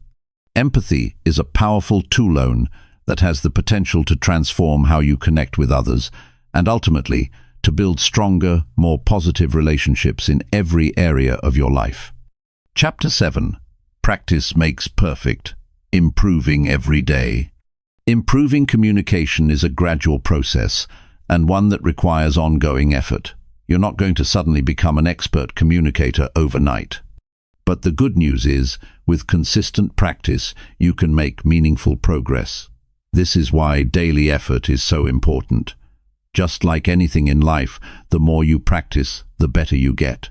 Empathy is a powerful tool that has the potential to transform how you connect with others and ultimately to build stronger, more positive relationships in every area of your life. Chapter 7. Practice makes perfect. Improving every day. Improving communication is a gradual process and one that requires ongoing effort. You're not going to suddenly become an expert communicator overnight. But the good news is, with consistent practice, you can make meaningful progress. This is why daily effort is so important. Just like anything in life, the more you practice, the better you get.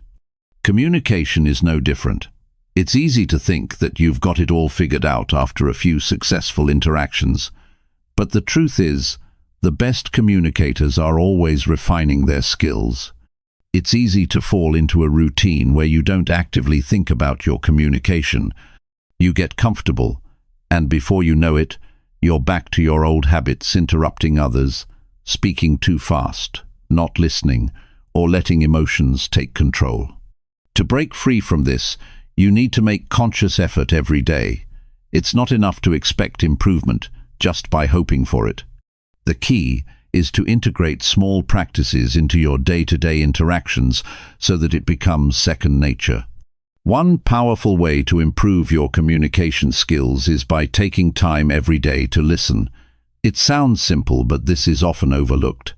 Communication is no different. It's easy to think that you've got it all figured out after a few successful interactions. But the truth is, the best communicators are always refining their skills. It's easy to fall into a routine where you don't actively think about your communication. You get comfortable, and before you know it, you're back to your old habits, interrupting others, speaking too fast, not listening, or letting emotions take control. To break free from this, you need to make conscious effort every day. It's not enough to expect improvement just by hoping for it. The key is to integrate small practices into your day-to-day interactions so that it becomes second nature. One powerful way to improve your communication skills is by taking time every day to listen. It sounds simple, but this is often overlooked.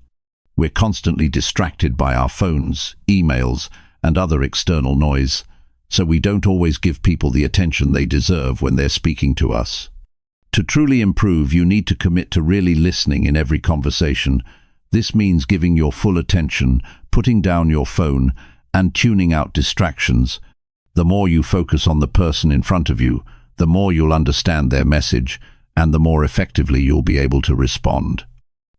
We're constantly distracted by our phones, emails, and other external noise, so we don't always give people the attention they deserve when they're speaking to us. To truly improve, you need to commit to really listening in every conversation. This means giving your full attention, putting down your phone, and tuning out distractions. The more you focus on the person in front of you, the more you'll understand their message, and the more effectively you'll be able to respond.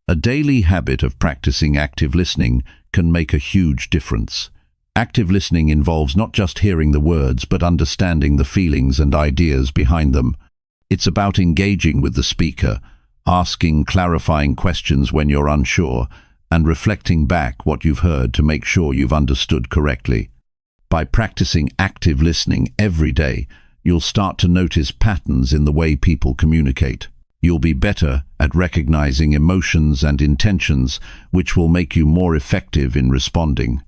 A daily habit of practicing active listening can make a huge difference. Active listening involves not just hearing the words, but understanding the feelings and ideas behind them. It's about engaging with the speaker, asking clarifying questions when you're unsure, and reflecting back what you've heard to make sure you've understood correctly. By practicing active listening every day, you'll start to notice patterns in the way people communicate. You'll be better at recognizing emotions and intentions, which will make you more effective in responding.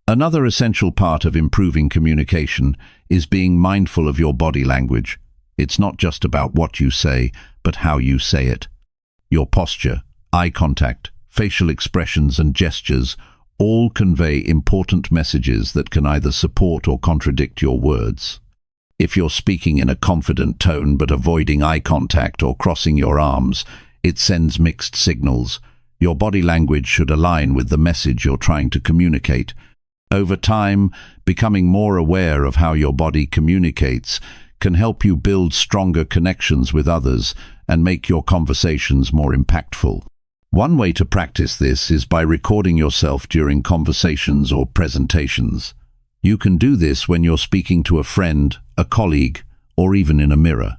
Another essential part of improving communication is being mindful of your body language. It's not just about what you say, but how you say it. Your posture, eye contact, facial expressions and gestures all convey important messages that can either support or contradict your words. If you're speaking in a confident tone but avoiding eye contact or crossing your arms, it sends mixed signals. Your body language should align with the message you're trying to communicate. Over time, becoming more aware of how your body communicates can help you build stronger connections with others and make your conversations more impactful. One way to practice this is by recording yourself during conversations or presentations. You can do this when you're speaking to a friend, a colleague, or even in a mirror.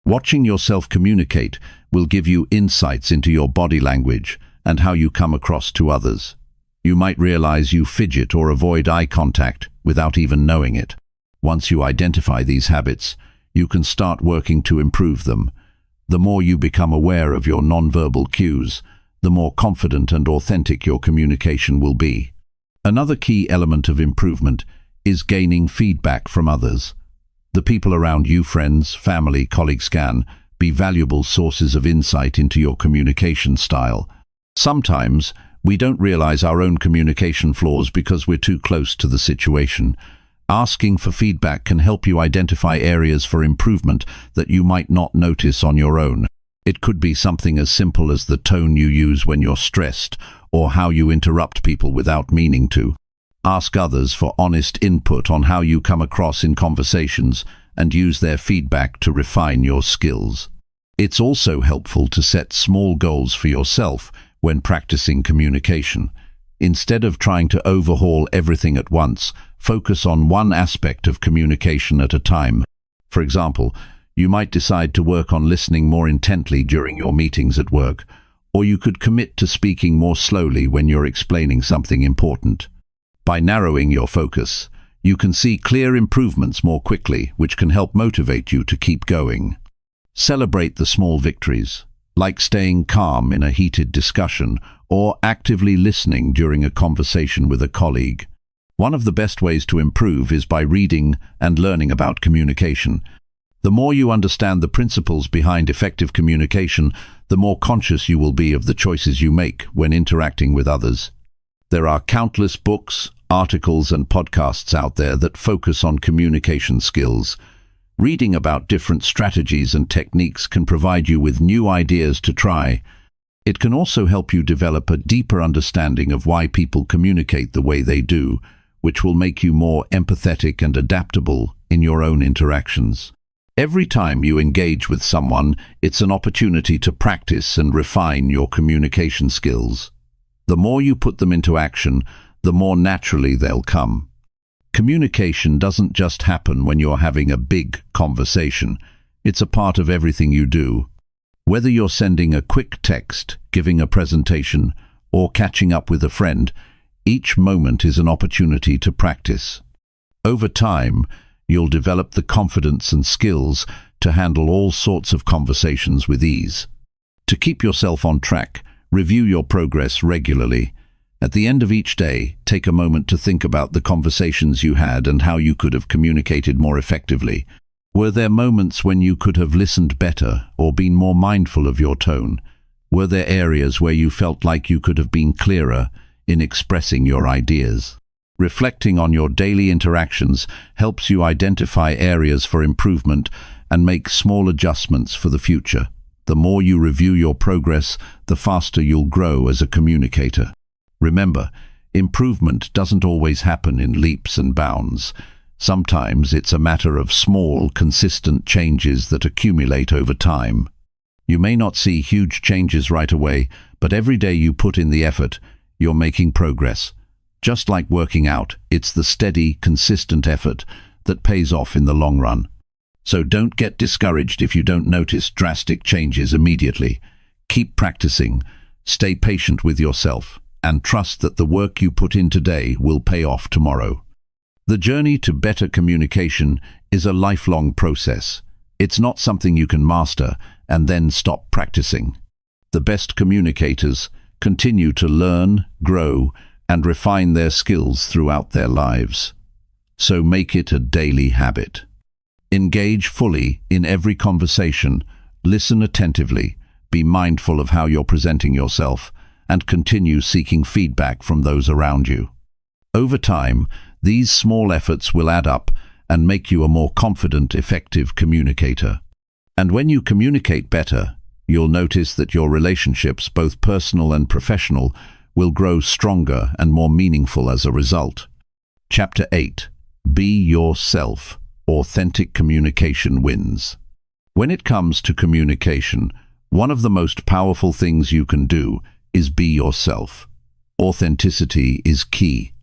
Watching yourself communicate will give you insights into your body language and how you come across to others. You might realize you fidget or avoid eye contact without even knowing it. Once you identify these habits, you can start working to improve them. The more you become aware of your nonverbal cues, the more confident and authentic your communication will be. Another key element of improvement is gaining feedback from others. The people around you, friends, family, colleagues, can be valuable sources of insight into your communication style. Sometimes, we don't realize our own communication flaws because we're too close to the situation. Asking for feedback can help you identify areas for improvement that you might not notice on your own. It could be something as simple as the tone you use when you're stressed, or how you interrupt people without meaning to. Ask others for honest input on how you come across in conversations and use their feedback to refine your skills. It's also helpful to set small goals for yourself when practicing communication. Instead of trying to overhaul everything at once, focus on one aspect of communication at a time. For example, you might decide to work on listening more intently during your meetings at work, or you could commit to speaking more slowly when you're explaining something important. By narrowing your focus, you can see clear improvements more quickly, which can help motivate you to keep going. Celebrate the small victories, like staying calm in a heated discussion or actively listening during a conversation with a colleague. One of the best ways to improve is by reading and learning about communication. The more you understand the principles behind effective communication, the more conscious you will be of the choices you make when interacting with others. There are countless books, articles, and podcasts out there that focus on communication skills. Reading about different strategies and techniques can provide you with new ideas to try. It can also help you develop a deeper understanding of why people communicate the way they do, which will make you more empathetic and adaptable in your own interactions. Every time you engage with someone, it's an opportunity to practice and refine your communication skills. The more you put them into action, the more naturally they'll come. Communication doesn't just happen when you're having a big conversation. It's a part of everything you do. Whether you're sending a quick text, giving a presentation, or catching up with a friend, each moment is an opportunity to practice. Over time, you'll develop the confidence and skills to handle all sorts of conversations with ease. To keep yourself on track, review your progress regularly. At the end of each day, take a moment to think about the conversations you had and how you could have communicated more effectively. Were there moments when you could have listened better or been more mindful of your tone? Were there areas where you felt like you could have been clearer in expressing your ideas? Reflecting on your daily interactions helps you identify areas for improvement and make small adjustments for the future. The more you review your progress, the faster you'll grow as a communicator. Remember, improvement doesn't always happen in leaps and bounds. Sometimes it's a matter of small, consistent changes that accumulate over time. You may not see huge changes right away, but every day you put in the effort, you're making progress. Just like working out, it's the steady, consistent effort that pays off in the long run. So don't get discouraged if you don't notice drastic changes immediately. Keep practicing, stay patient with yourself, and trust that the work you put in today will pay off tomorrow. The journey to better communication is a lifelong process. It's not something you can master, and then stop practicing. The best communicators continue to learn, grow, and refine their skills throughout their lives. So make it a daily habit. Engage fully in every conversation, listen attentively, be mindful of how you're presenting yourself, and continue seeking feedback from those around you. Over time, these small efforts will add up and make you a more confident, effective communicator. And when you communicate better, you'll notice that your relationships, both personal and professional, will grow stronger and more meaningful as a result. Chapter 8. Be yourself. Authentic communication wins. When it comes to communication, one of the most powerful things you can do is be yourself. Authenticity is key.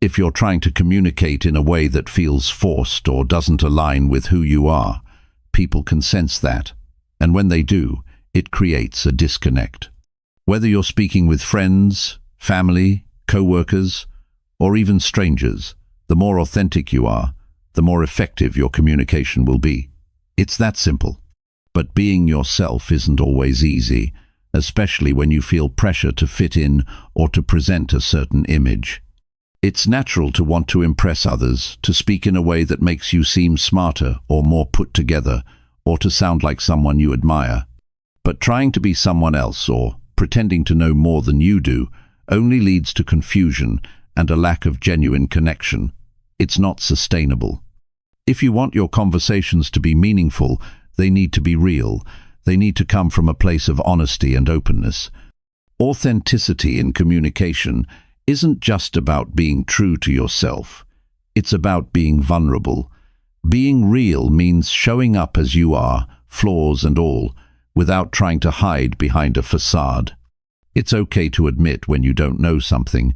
If you're trying to communicate in a way that feels forced or doesn't align with who you are, people can sense that, and when they do, it creates a disconnect. Whether you're speaking with friends, family, co-workers, or even strangers, the more authentic you are, the more effective your communication will be. It's that simple. But being yourself isn't always easy, especially when you feel pressure to fit in or to present a certain image. It's natural to want to impress others, to speak in a way that makes you seem smarter or more put together, or to sound like someone you admire. But trying to be someone else or pretending to know more than you do only leads to confusion and a lack of genuine connection. It's not sustainable. If you want your conversations to be meaningful, they need to be real. They need to come from a place of honesty and openness. Authenticity in communication isn't just about being true to yourself. It's about being vulnerable. Being real means showing up as you are, flaws and all, without trying to hide behind a facade. It's okay to admit when you don't know something,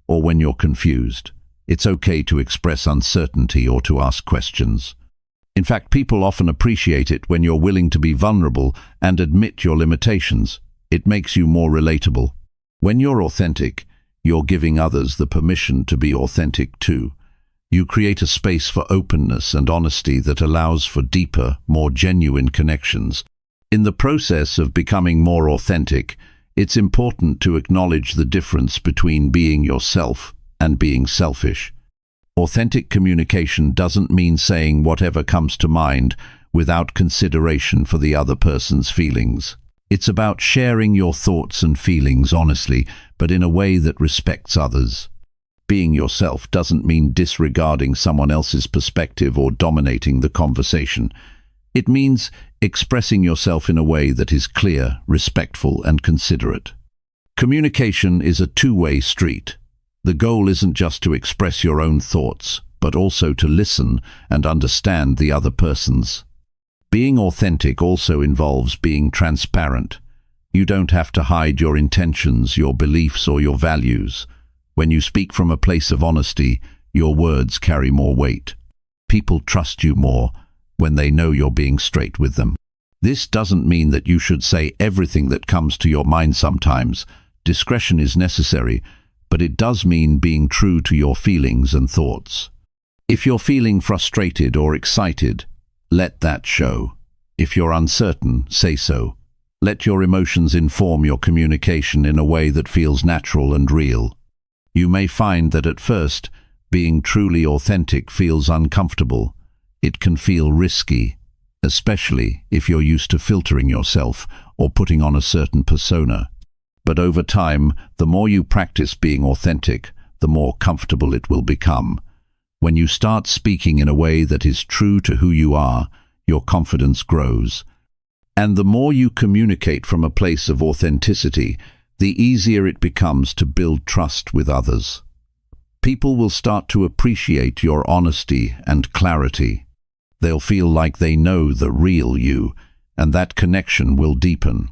or when you're confused. It's okay to express uncertainty or to ask questions. In fact, people often appreciate it when you're willing to be vulnerable and admit your limitations. It makes you more relatable. When you're authentic, you're giving others the permission to be authentic too. You create a space for openness and honesty that allows for deeper, more genuine connections. In the process of becoming more authentic, it's important to acknowledge the difference between being yourself and being selfish. Authentic communication doesn't mean saying whatever comes to mind without consideration for the other person's feelings. It's about sharing your thoughts and feelings honestly, but in a way that respects others. Being yourself doesn't mean disregarding someone else's perspective or dominating the conversation. It means expressing yourself in a way that is clear, respectful, and considerate. Communication is a two-way street. The goal isn't just to express your own thoughts, but also to listen and understand the other person's. Being authentic also involves being transparent. You don't have to hide your intentions, your beliefs, or your values. When you speak from a place of honesty, your words carry more weight. People trust you more when they know you're being straight with them. This doesn't mean that you should say everything that comes to your mind sometimes. Discretion is necessary, but it does mean being true to your feelings and thoughts. If you're feeling frustrated or excited, let that show. If you're uncertain, say so. Let your emotions inform your communication in a way that feels natural and real. You may find that at first, being truly authentic feels uncomfortable. It can feel risky, especially if you're used to filtering yourself or putting on a certain persona. But over time, the more you practice being authentic, the more comfortable it will become. When you start speaking in a way that is true to who you are, your confidence grows. And the more you communicate from a place of authenticity, the easier it becomes to build trust with others. People will start to appreciate your honesty and clarity. They'll feel like they know the real you, and that connection will deepen.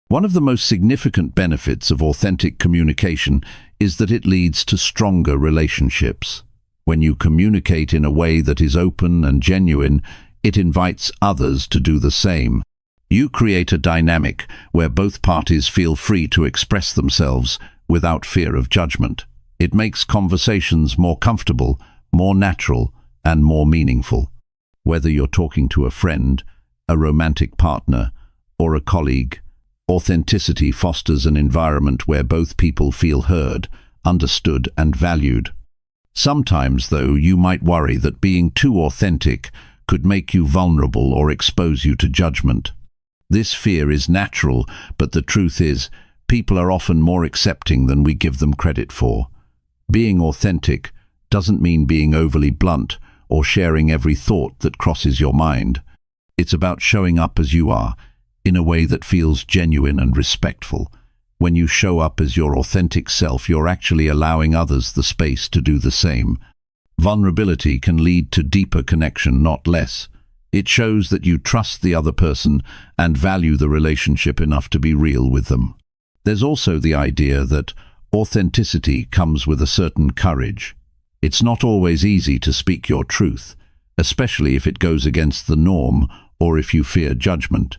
One of the most significant benefits of authentic communication is that it leads to stronger relationships. When you communicate in a way that is open and genuine, it invites others to do the same. You create a dynamic where both parties feel free to express themselves without fear of judgment. It makes conversations more comfortable, more natural, and more meaningful. Whether you're talking to a friend, a romantic partner, or a colleague. Authenticity fosters an environment where both people feel heard, understood, and valued. Sometimes, though, you might worry that being too authentic could make you vulnerable or expose you to judgment. This fear is natural, but the truth is, people are often more accepting than we give them credit for. Being authentic doesn't mean being overly blunt or sharing every thought that crosses your mind. It's about showing up as you are, in a way that feels genuine and respectful. When you show up as your authentic self, you're actually allowing others the space to do the same. Vulnerability can lead to deeper connection, not less. It shows that you trust the other person and value the relationship enough to be real with them. There's also the idea that authenticity comes with a certain courage. It's not always easy to speak your truth, especially if it goes against the norm or if you fear judgment.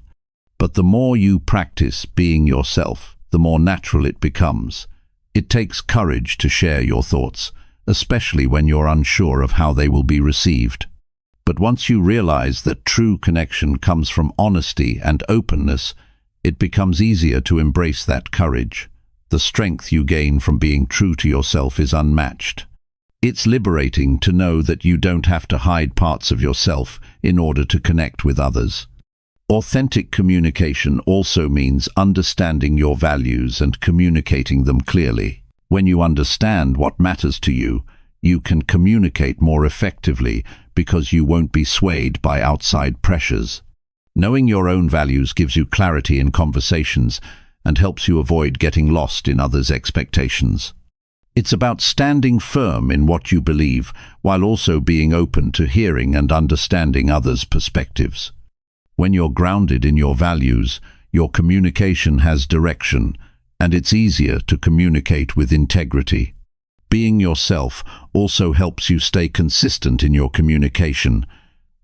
But the more you practice being yourself, the more natural it becomes. It takes courage to share your thoughts, especially when you're unsure of how they will be received. But once you realize that true connection comes from honesty and openness, it becomes easier to embrace that courage. The strength you gain from being true to yourself is unmatched. It's liberating to know that you don't have to hide parts of yourself in order to connect with others. Authentic communication also means understanding your values and communicating them clearly. When you understand what matters to you, you can communicate more effectively because you won't be swayed by outside pressures. Knowing your own values gives you clarity in conversations and helps you avoid getting lost in others' expectations. It's about standing firm in what you believe while also being open to hearing and understanding others' perspectives. When you're grounded in your values, your communication has direction, and it's easier to communicate with integrity. Being yourself also helps you stay consistent in your communication.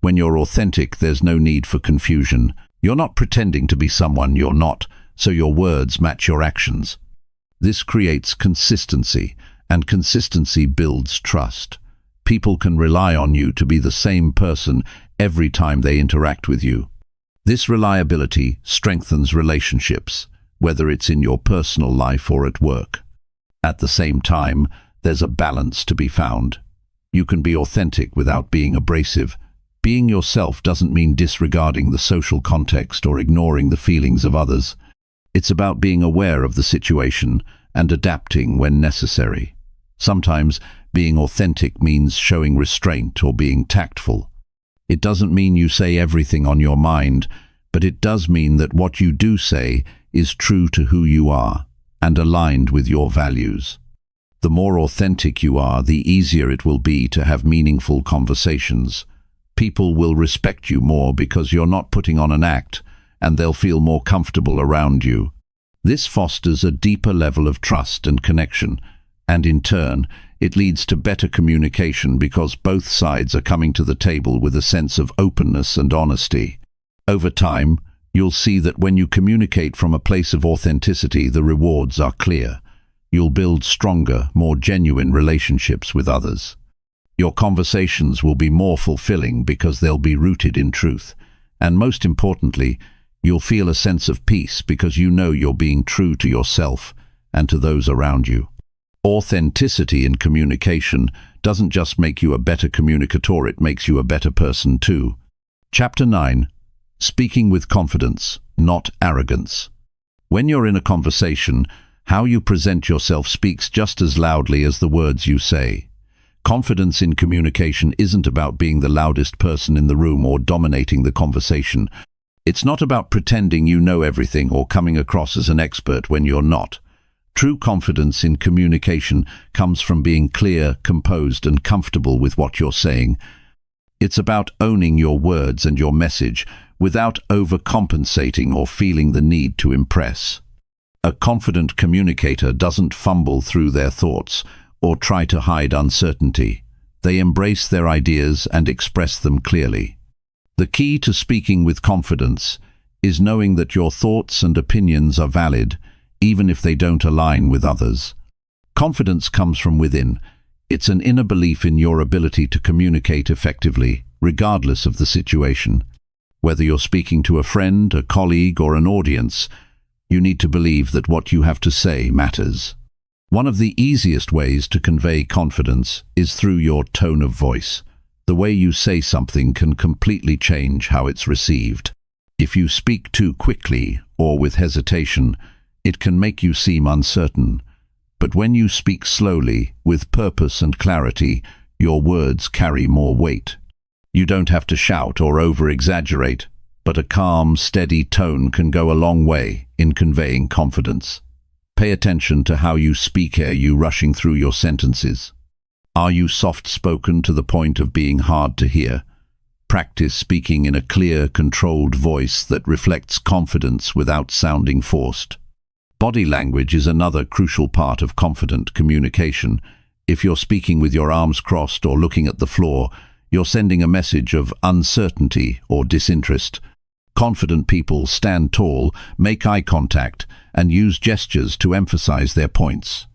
When you're authentic, there's no need for confusion. You're not pretending to be someone you're not, so your words match your actions. This creates consistency, and consistency builds trust. People can rely on you to be the same person every time they interact with you. This reliability strengthens relationships, whether it's in your personal life or at work. At the same time, there's a balance to be found. You can be authentic without being abrasive. Being yourself doesn't mean disregarding the social context or ignoring the feelings of others. It's about being aware of the situation and adapting when necessary. Sometimes being authentic means showing restraint or being tactful. It doesn't mean you say everything on your mind, but it does mean that what you do say is true to who you are and aligned with your values. The more authentic you are, the easier it will be to have meaningful conversations. People will respect you more because you're not putting on an act, and they'll feel more comfortable around you. This fosters a deeper level of trust and connection, and in turn, it leads to better communication because both sides are coming to the table with a sense of openness and honesty. Over time, you'll see that when you communicate from a place of authenticity, the rewards are clear. You'll build stronger, more genuine relationships with others. Your conversations will be more fulfilling because they'll be rooted in truth. And most importantly, you'll feel a sense of peace because you know you're being true to yourself and to those around you. Authenticity in communication doesn't just make you a better communicator, it makes you a better person too. Chapter 9. Speaking with confidence, not arrogance. When you're in a conversation, how you present yourself speaks just as loudly as the words you say. Confidence in communication isn't about being the loudest person in the room or dominating the conversation. It's not about pretending you know everything or coming across as an expert when you're not. True confidence in communication comes from being clear, composed, and comfortable with what you're saying. It's about owning your words and your message without overcompensating or feeling the need to impress. A confident communicator doesn't fumble through their thoughts or try to hide uncertainty. They embrace their ideas and express them clearly. The key to speaking with confidence is knowing that your thoughts and opinions are valid, even if they don't align with others. Confidence comes from within. It's an inner belief in your ability to communicate effectively, regardless of the situation. Whether you're speaking to a friend, a colleague, or an audience, you need to believe that what you have to say matters. One of the easiest ways to convey confidence is through your tone of voice. The way you say something can completely change how it's received. If you speak too quickly or with hesitation, it can make you seem uncertain. But when you speak slowly, with purpose and clarity, your words carry more weight. You don't have to shout or over-exaggerate, but a calm, steady tone can go a long way in conveying confidence. Pay attention to how you speak. Are you rushing through your sentences? Are you soft-spoken to the point of being hard to hear? Practice speaking in a clear, controlled voice that reflects confidence without sounding forced. Body language is another crucial part of confident communication. If you're speaking with your arms crossed or looking at the floor, you're sending a message of uncertainty or disinterest. Confident people stand tall, make eye contact, and use gestures to emphasize their points.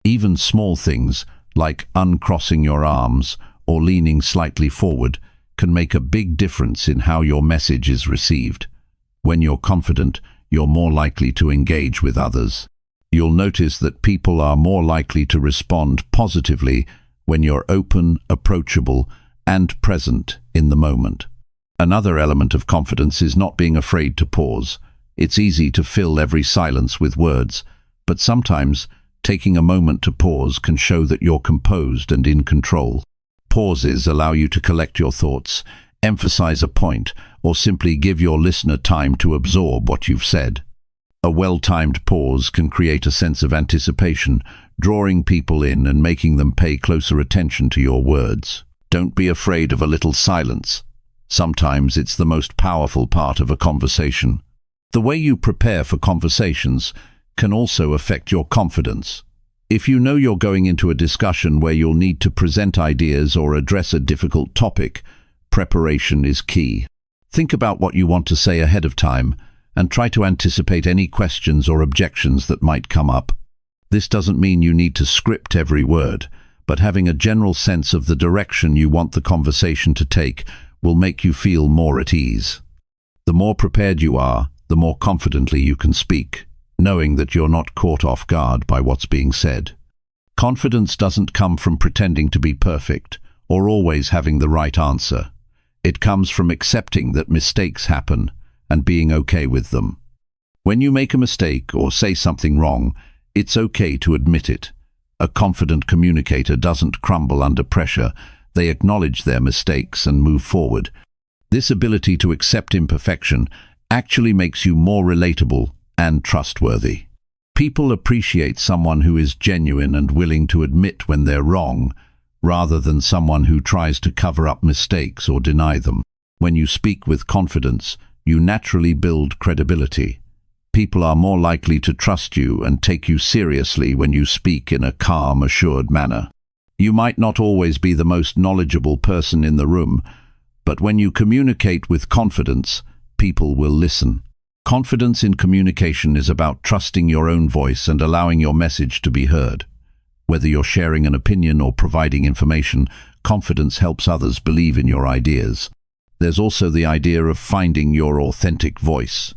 Even small things, like uncrossing your arms or leaning slightly forward, can make a big difference in how your message is received. When you're confident, you're more likely to engage with others. You'll notice that people are more likely to respond positively when you're open, approachable, and present in the moment. Another element of confidence is not being afraid to pause. It's easy to fill every silence with words, but sometimes taking a moment to pause can show that you're composed and in control. Pauses allow you to collect your thoughts, emphasize a point, or simply give your listener time to absorb what you've said. A well-timed pause can create a sense of anticipation, drawing people in and making them pay closer attention to your words. Don't be afraid of a little silence. Sometimes it's the most powerful part of a conversation. The way you prepare for conversations can also affect your confidence. If you know you're going into a discussion where you'll need to present ideas or address a difficult topic, preparation is key. Think about what you want to say ahead of time and try to anticipate any questions or objections that might come up. This doesn't mean you need to script every word, but having a general sense of the direction you want the conversation to take will make you feel more at ease. The more prepared you are, the more confidently you can speak, knowing that you're not caught off guard by what's being said. Confidence doesn't come from pretending to be perfect or always having the right answer. It comes from accepting that mistakes happen and being okay with them. When you make a mistake or say something wrong, it's okay to admit it. A confident communicator doesn't crumble under pressure. They acknowledge their mistakes and move forward. This ability to accept imperfection actually makes you more relatable and trustworthy. People appreciate someone who is genuine and willing to admit when they're wrong, rather than someone who tries to cover up mistakes or deny them. When you speak with confidence, you naturally build credibility. People are more likely to trust you and take you seriously when you speak in a calm, assured manner. You might not always be the most knowledgeable person in the room, but when you communicate with confidence, people will listen. Confidence in communication is about trusting your own voice and allowing your message to be heard. Whether you're sharing an opinion or providing information, confidence helps others believe in your ideas. There's also the idea of finding your authentic voice.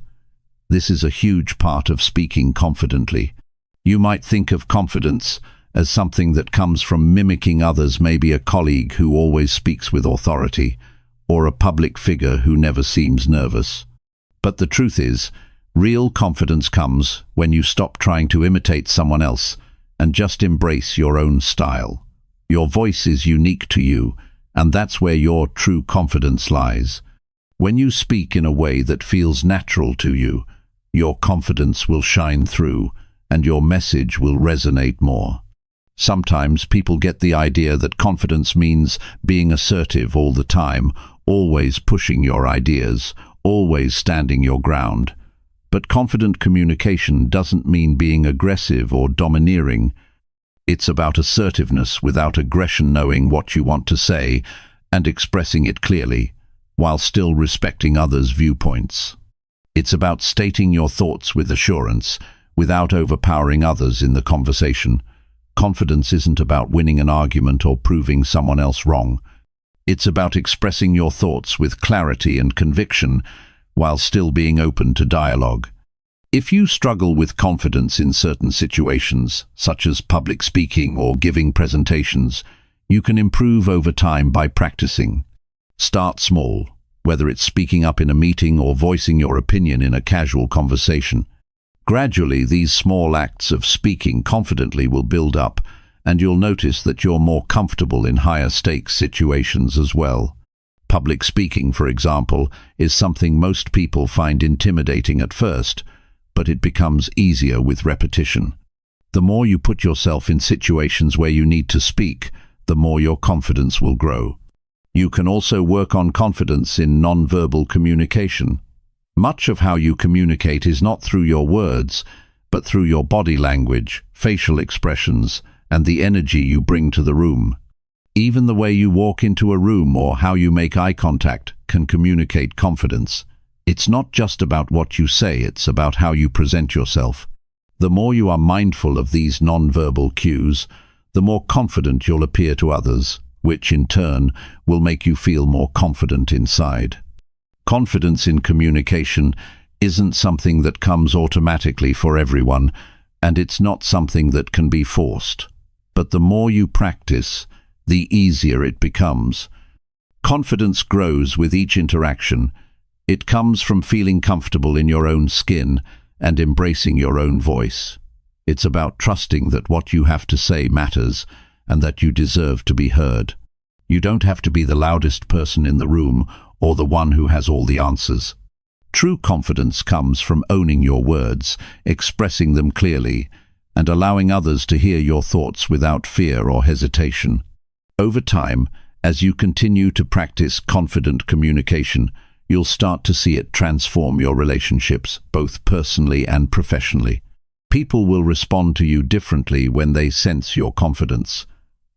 This is a huge part of speaking confidently. You might think of confidence as something that comes from mimicking others, maybe a colleague who always speaks with authority, or a public figure who never seems nervous. But the truth is, real confidence comes when you stop trying to imitate someone else and just embrace your own style. Your voice is unique to you, and that's where your true confidence lies. When you speak in a way that feels natural to you, your confidence will shine through, and your message will resonate more. Sometimes people get the idea that confidence means being assertive all the time, always pushing your ideas, always standing your ground. But confident communication doesn't mean being aggressive or domineering. It's about assertiveness without aggression, knowing what you want to say and expressing it clearly, while still respecting others' viewpoints. It's about stating your thoughts with assurance, without overpowering others in the conversation. Confidence isn't about winning an argument or proving someone else wrong. It's about expressing your thoughts with clarity and conviction while still being open to dialogue. If you struggle with confidence in certain situations, such as public speaking or giving presentations, you can improve over time by practicing. Start small, whether it's speaking up in a meeting or voicing your opinion in a casual conversation. Gradually, these small acts of speaking confidently will build up, and you'll notice that you're more comfortable in higher stakes situations as well. Public speaking, for example, is something most people find intimidating at first, but it becomes easier with repetition. The more you put yourself in situations where you need to speak, the more your confidence will grow. You can also work on confidence in non-verbal communication. Much of how you communicate is not through your words, but through your body language, facial expressions, and the energy you bring to the room. Even the way you walk into a room or how you make eye contact can communicate confidence. It's not just about what you say, it's about how you present yourself. The more you are mindful of these non-verbal cues, the more confident you'll appear to others, which in turn will make you feel more confident inside. Confidence in communication isn't something that comes automatically for everyone, and it's not something that can be forced. But the more you practice, the easier it becomes. Confidence grows with each interaction. It comes from feeling comfortable in your own skin and embracing your own voice. It's about trusting that what you have to say matters and that you deserve to be heard. You don't have to be the loudest person in the room or the one who has all the answers. True confidence comes from owning your words, expressing them clearly, and allowing others to hear your thoughts without fear or hesitation. Over time, as you continue to practice confident communication, you'll start to see it transform your relationships, both personally and professionally. People will respond to you differently when they sense your confidence.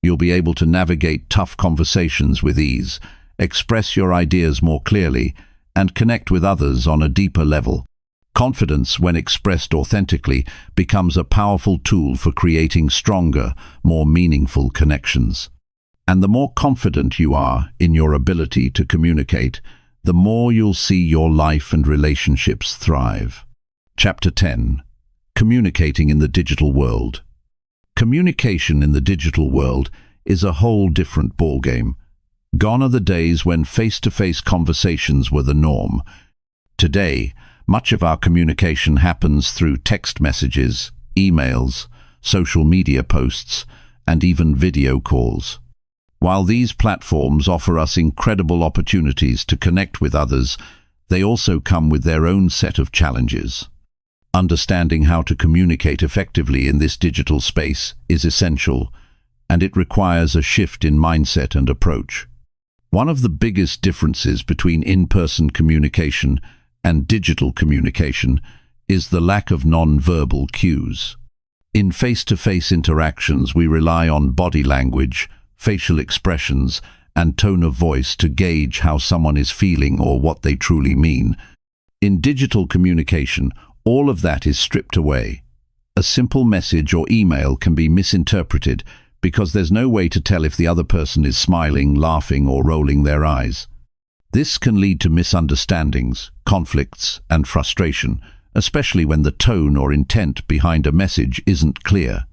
You'll be able to navigate tough conversations with ease, express your ideas more clearly, and connect with others on a deeper level. Confidence, when expressed authentically, becomes a powerful tool for creating stronger, more meaningful connections. And the more confident you are in your ability to communicate, the more you'll see your life and relationships thrive. Chapter 10. Communicating in the digital world. Communication in the digital world is a whole different ballgame. Gone are the days when face-to-face conversations were the norm. Today, much of our communication happens through text messages, emails, social media posts, and even video calls. While these platforms offer us incredible opportunities to connect with others, they also come with their own set of challenges. Understanding how to communicate effectively in this digital space is essential, and it requires a shift in mindset and approach. One of the biggest differences between in-person communication and digital communication is the lack of non-verbal cues. In face-to-face interactions, we rely on body language, facial expressions, and tone of voice to gauge how someone is feeling or what they truly mean. In digital communication, all of that is stripped away. A simple message or email can be misinterpreted because there's no way to tell if the other person is smiling, laughing, or rolling their eyes. This can lead to misunderstandings, conflicts, and frustration, especially when the tone or intent behind a message isn't clear.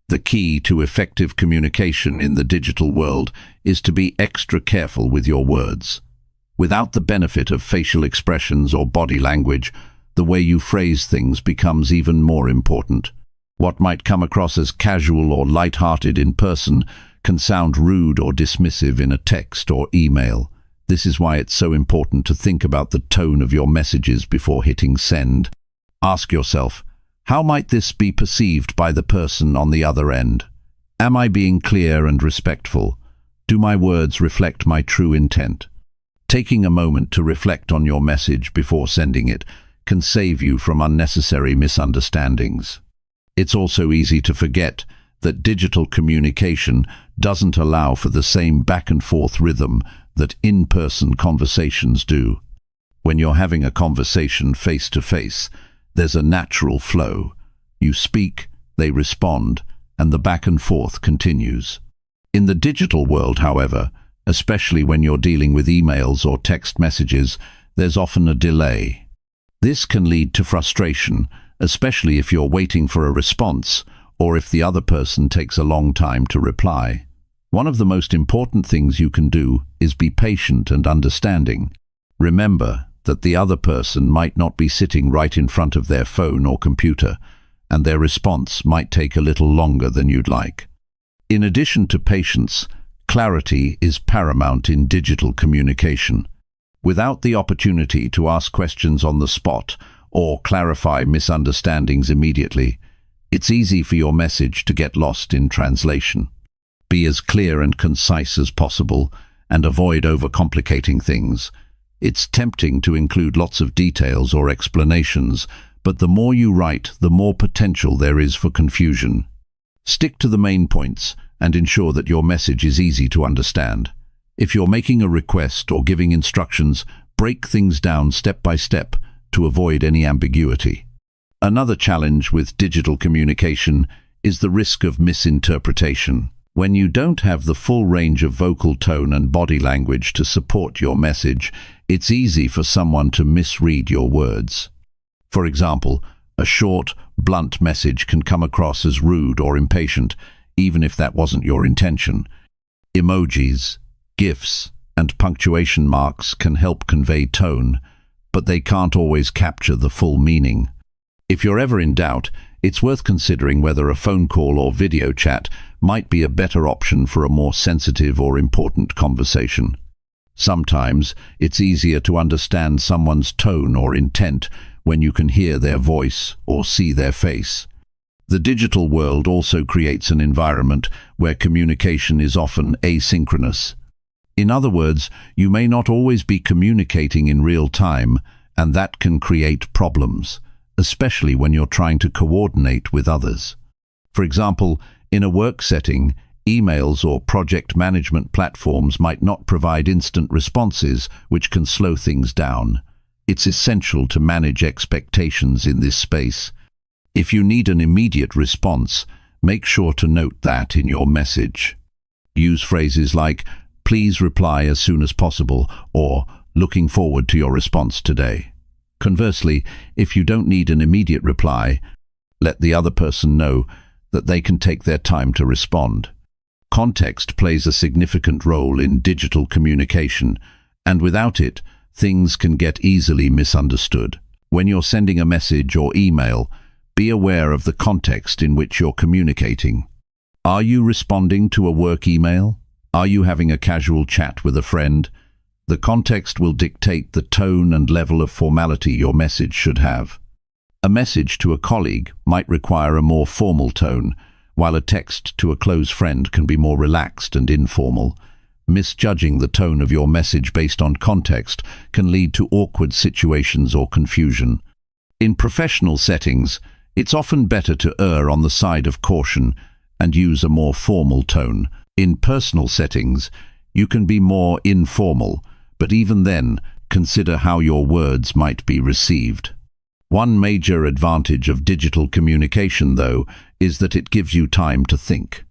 The key to effective communication in the digital world is to be extra careful with your words. Without the benefit of facial expressions or body language, the way you phrase things becomes even more important. What might come across as casual or light-hearted in person can sound rude or dismissive in a text or email. This is why it's so important to think about the tone of your messages before hitting send. Ask yourself, how might this be perceived by the person on the other end? Am I being clear and respectful? Do my words reflect my true intent? Taking a moment to reflect on your message before sending it can save you from unnecessary misunderstandings. It's also easy to forget that digital communication doesn't allow for the same back-and-forth rhythm that in-person conversations do. When you're having a conversation face-to-face, there's a natural flow. You speak, they respond, and the back and forth continues. In the digital world, however, Especially when you're dealing with emails or text messages, there's often a delay. This can lead to frustration, especially if you're waiting for a response or if the other person takes a long time to reply. One of the most important things you can do is be patient and understanding. Remember that the other person might not be sitting right in front of their phone or computer, and their response might take a little longer than you'd like. In addition to patience, clarity is paramount in digital communication. Without the opportunity to ask questions on the spot or clarify misunderstandings immediately, it's easy for your message to get lost in translation. Be as clear and concise as possible and avoid overcomplicating things. It's tempting to include lots of details or explanations, but the more you write, the more potential there is for confusion. Stick to the main points and ensure that your message is easy to understand. If you're making a request or giving instructions, break things down step by step to avoid any ambiguity. Another challenge with digital communication is the risk of misinterpretation. When you don't have the full range of vocal tone and body language to support your message, it's easy for someone to misread your words. For example, a short, blunt message can come across as rude or impatient, even if that wasn't your intention. Emojis, GIFs, and punctuation marks can help convey tone, but they can't always capture the full meaning. If you're ever in doubt, it's worth considering whether a phone call or video chat might be a better option for a more sensitive or important conversation. Sometimes it's easier to understand someone's tone or intent when you can hear their voice or see their face. The digital world also creates an environment where communication is often asynchronous. In other words, you may not always be communicating in real time, and that can create problems, especially when you're trying to coordinate with others. For example, in a work setting, emails or project management platforms might not provide instant responses, which can slow things down. It's essential to manage expectations in this space. If you need an immediate response, make sure to note that in your message. Use phrases like, "Please reply as soon as possible," or "Looking forward to your response today." Conversely, if you don't need an immediate reply, let the other person know that they can take their time to respond. Context plays a significant role in digital communication, and without it, things can get easily misunderstood. When you're sending a message or email, be aware of the context in which you're communicating. Are you responding to a work email? Are you having a casual chat with a friend? The context will dictate the tone and level of formality your message should have. A message to a colleague might require a more formal tone, while a text to a close friend can be more relaxed and informal. Misjudging the tone of your message based on context can lead to awkward situations or confusion. In professional settings, it's often better to err on the side of caution and use a more formal tone. In personal settings, you can be more informal, but even then, consider how your words might be received. One major advantage of digital communication, though, is that it gives you time to think.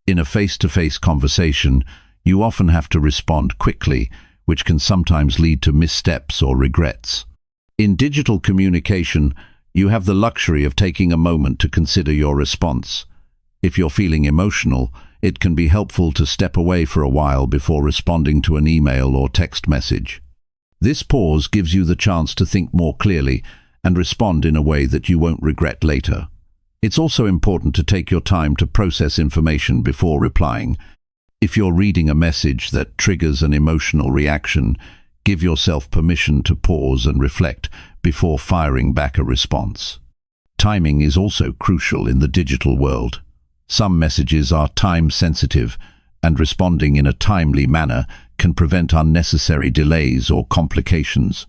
In a face-to-face conversation, you often have to respond quickly, which can sometimes lead to missteps or regrets. In digital communication, you have the luxury of taking a moment to consider your response. If you're feeling emotional, it can be helpful to step away for a while before responding to an email or text message. This pause gives you the chance to think more clearly and respond in a way that you won't regret later. It's also important to take your time to process information before replying. If you're reading a message that triggers an emotional reaction, give yourself permission to pause and reflect before firing back a response. Timing is also crucial in the digital world. Some messages are time-sensitive, and responding in a timely manner can prevent unnecessary delays or complications.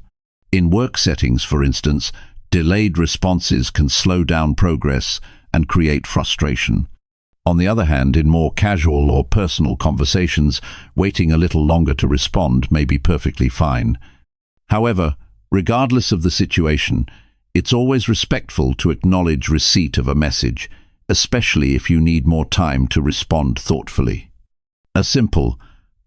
In work settings, for instance, delayed responses can slow down progress and create frustration. On the other hand, in more casual or personal conversations, waiting a little longer to respond may be perfectly fine. However, regardless of the situation, it's always respectful to acknowledge receipt of a message, especially if you need more time to respond thoughtfully. A simple,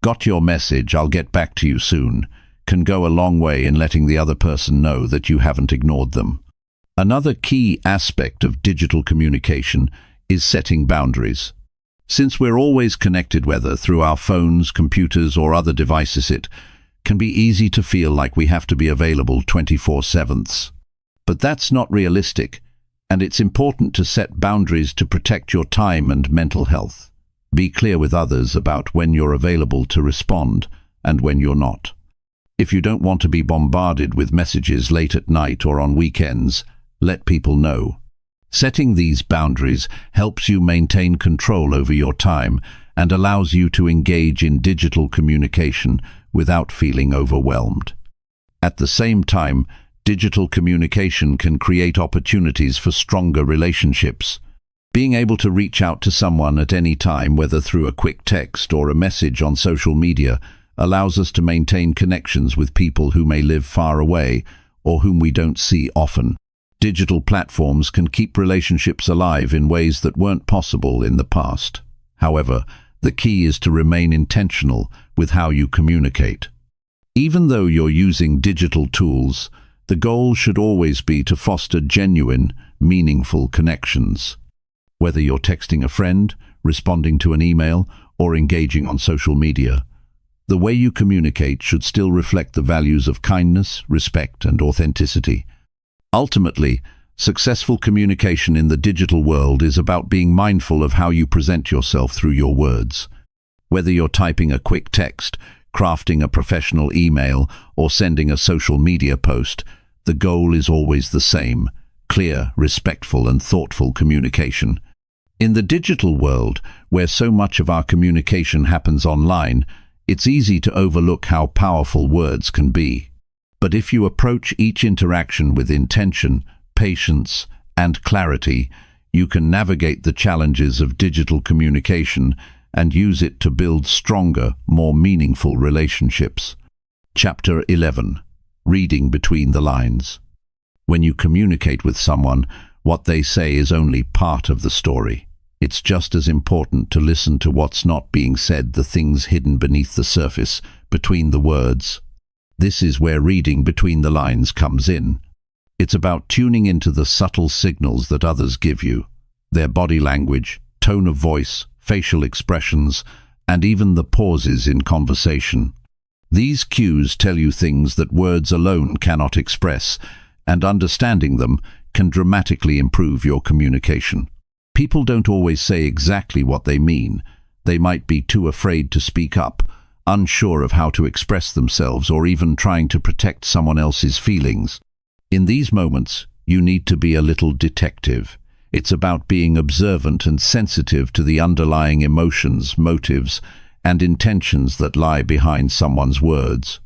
"Got your message, I'll get back to you soon," can go a long way in letting the other person know that you haven't ignored them. Another key aspect of digital communication is setting boundaries. Since we're always connected, whether through our phones, computers, or other devices, it can be easy to feel like we have to be available 24/7. But that's not realistic, and it's important to set boundaries to protect your time and mental health. Be clear with others about when you're available to respond and when you're not. If you don't want to be bombarded with messages late at night or on weekends, let people know. Setting these boundaries helps you maintain control over your time and allows you to engage in digital communication without feeling overwhelmed. At the same time, digital communication can create opportunities for stronger relationships. Being able to reach out to someone at any time, whether through a quick text or a message on social media, allows us to maintain connections with people who may live far away or whom we don't see often. Digital platforms can keep relationships alive in ways that weren't possible in the past. However, the key is to remain intentional with how you communicate. Even though you're using digital tools, the goal should always be to foster genuine, meaningful connections. Whether you're texting a friend, responding to an email, or engaging on social media, the way you communicate should still reflect the values of kindness, respect, and authenticity. Ultimately, successful communication in the digital world is about being mindful of how you present yourself through your words. Whether you're typing a quick text, crafting a professional email, or sending a social media post, the goal is always the same: clear, respectful, and thoughtful communication. In the digital world, where so much of our communication happens online, it's easy to overlook how powerful words can be. But if you approach each interaction with intention, patience, and clarity, you can navigate the challenges of digital communication and use it to build stronger, more meaningful relationships. Chapter 11. Reading between the lines. When you communicate with someone, what they say is only part of the story. It's just as important to listen to what's not being said, the things hidden beneath the surface, between the words. This is where reading between the lines comes in. It's about tuning into the subtle signals that others give you, their body language, tone of voice, facial expressions, and even the pauses in conversation. These cues tell you things that words alone cannot express, and understanding them can dramatically improve your communication. People don't always say exactly what they mean. They might be too afraid to speak up, unsure of how to express themselves, or even trying to protect someone else's feelings. In these moments, you need to be a little detective. It's about being observant and sensitive to the underlying emotions, motives, and intentions that lie behind someone's words.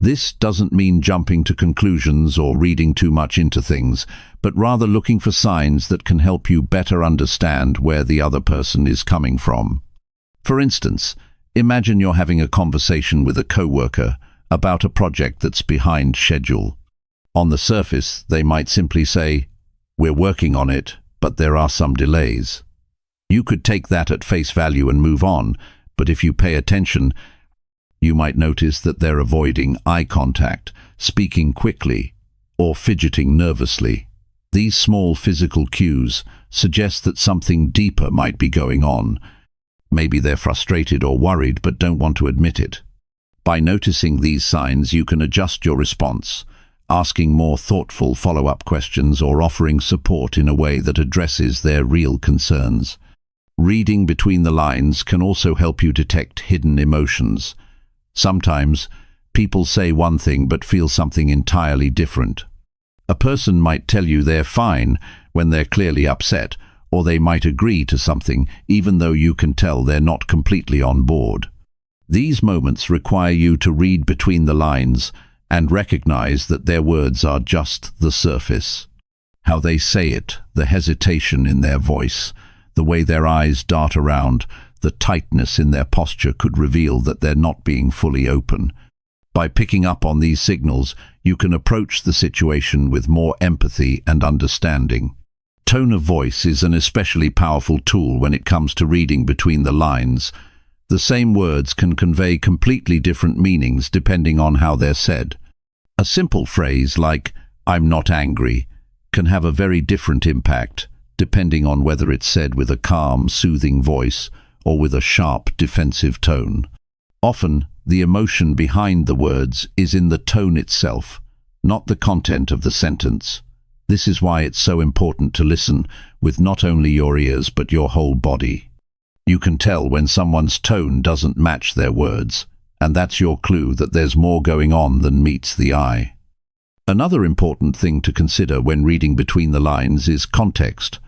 This doesn't mean jumping to conclusions or reading too much into things, but rather looking for signs that can help you better understand where the other person is coming from. For instance, imagine you're having a conversation with a coworker about a project that's behind schedule. On the surface, they might simply say, "We're working on it, but there are some delays." You could take that at face value and move on, but if you pay attention, you might notice that they're avoiding eye contact, speaking quickly, or fidgeting nervously. These small physical cues suggest that something deeper might be going on. Maybe they're frustrated or worried but don't want to admit it. By noticing these signs, you can adjust your response, asking more thoughtful follow-up questions or offering support in a way that addresses their real concerns. Reading between the lines can also help you detect hidden emotions. Sometimes, people say one thing but feel something entirely different. A person might tell you they're fine when they're clearly upset, or they might agree to something even though you can tell they're not completely on board. These moments require you to read between the lines and recognize that their words are just the surface. How they say it, the hesitation in their voice, the way their eyes dart around, the tightness in their posture could reveal that they're not being fully open. By picking up on these signals, you can approach the situation with more empathy and understanding. Tone of voice is an especially powerful tool when it comes to reading between the lines. The same words can convey completely different meanings depending on how they're said. A simple phrase like, "I'm not angry," can have a very different impact depending on whether it's said with a calm, soothing voice or with a sharp, defensive tone. Often, the emotion behind the words is in the tone itself, not the content of the sentence. This is why it's so important to listen with not only your ears but your whole body. You can tell when someone's tone doesn't match their words, and that's your clue that there's more going on than meets the eye. Another important thing to consider when reading between the lines is context.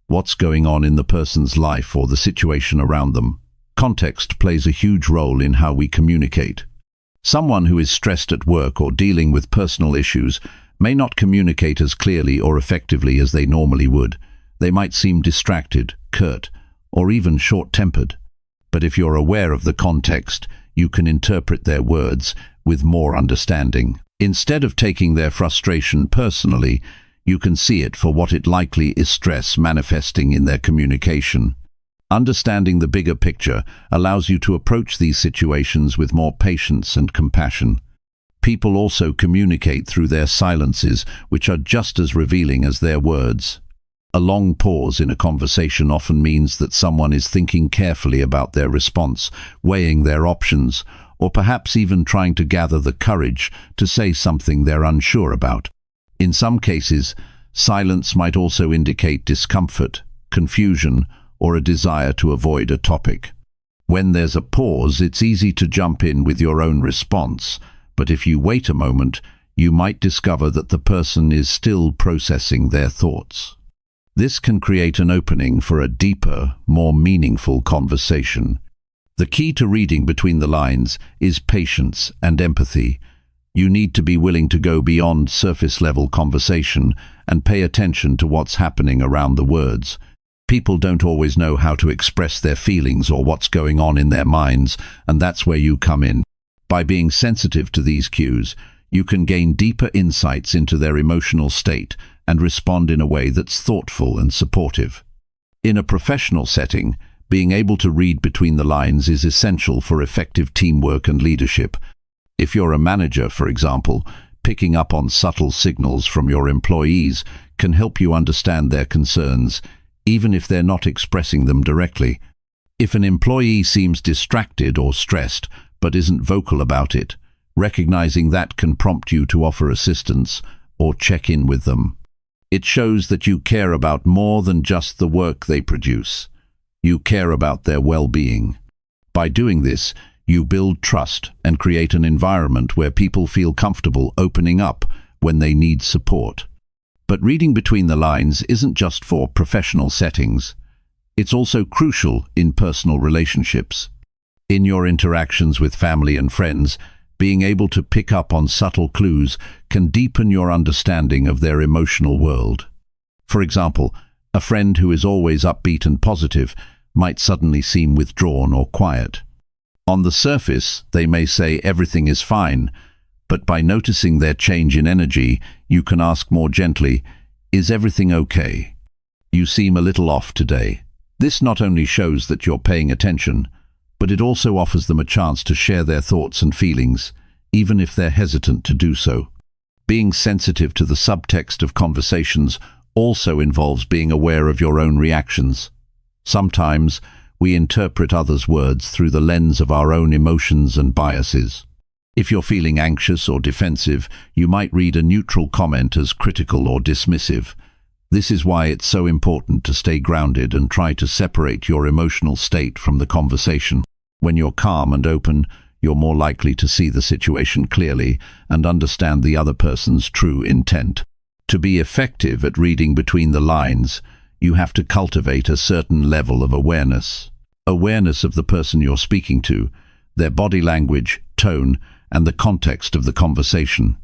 What's going on in the person's life or the situation around them? Context plays a huge role in how we communicate. Someone who is stressed at work or dealing with personal issues may not communicate as clearly or effectively as they normally would. They might seem distracted, curt, or even short-tempered. But if you're aware of the context, you can interpret their words with more understanding. Instead of taking their frustration personally, you can see it for what it likely is: stress manifesting in their communication. Understanding the bigger picture allows you to approach these situations with more patience and compassion. People also communicate through their silences, which are just as revealing as their words. A long pause in a conversation often means that someone is thinking carefully about their response, weighing their options, or perhaps even trying to gather the courage to say something they're unsure about. In some cases, silence might also indicate discomfort, confusion, or a desire to avoid a topic. When there's a pause, it's easy to jump in with your own response, but if you wait a moment, you might discover that the person is still processing their thoughts. This can create an opening for a deeper, more meaningful conversation. The key to reading between the lines is patience and empathy. You need to be willing to go beyond surface-level conversation and pay attention to what's happening around the words. People don't always know how to express their feelings or what's going on in their minds, and that's where you come in. By being sensitive to these cues, you can gain deeper insights into their emotional state and respond in a way that's thoughtful and supportive. In a professional setting, being able to read between the lines is essential for effective teamwork and leadership. If you're a manager, for example, picking up on subtle signals from your employees can help you understand their concerns, even if they're not expressing them directly. If an employee seems distracted or stressed but isn't vocal about it, recognizing that can prompt you to offer assistance or check in with them. It shows that you care about more than just the work they produce. You care about their well-being. By doing this, you build trust and create an environment where people feel comfortable opening up when they need support. But reading between the lines isn't just for professional settings. It's also crucial in personal relationships. In your interactions with family and friends, being able to pick up on subtle clues can deepen your understanding of their emotional world. For example, a friend who is always upbeat and positive might suddenly seem withdrawn or quiet. On the surface, they may say everything is fine, but by noticing their change in energy, you can ask more gently, "Is everything okay? You seem a little off today." This not only shows that you're paying attention, but it also offers them a chance to share their thoughts and feelings, even if they're hesitant to do so. Being sensitive to the subtext of conversations also involves being aware of your own reactions. Sometimes, we interpret others' words through the lens of our own emotions and biases. If you're feeling anxious or defensive, you might read a neutral comment as critical or dismissive. This is why it's so important to stay grounded and try to separate your emotional state from the conversation. When you're calm and open, you're more likely to see the situation clearly and understand the other person's true intent. To be effective at reading between the lines, you have to cultivate a certain level of awareness. Awareness of the person you're speaking to, their body language, tone, and the context of the conversation.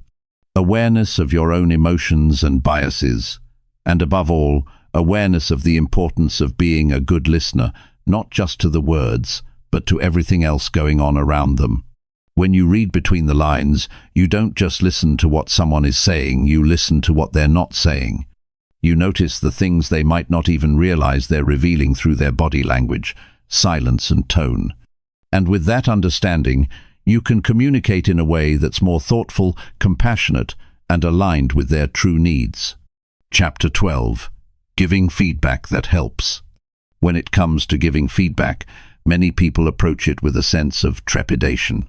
Awareness of your own emotions and biases. And above all, awareness of the importance of being a good listener, not just to the words, but to everything else going on around them. When you read between the lines, you don't just listen to what someone is saying, you listen to what they're not saying. You notice the things they might not even realize they're revealing through their body language, silence and tone. And with that understanding, you can communicate in a way that's more thoughtful, compassionate, and aligned with their true needs. Chapter 12. Giving feedback that helps. When it comes to giving feedback, many people approach it with a sense of trepidation.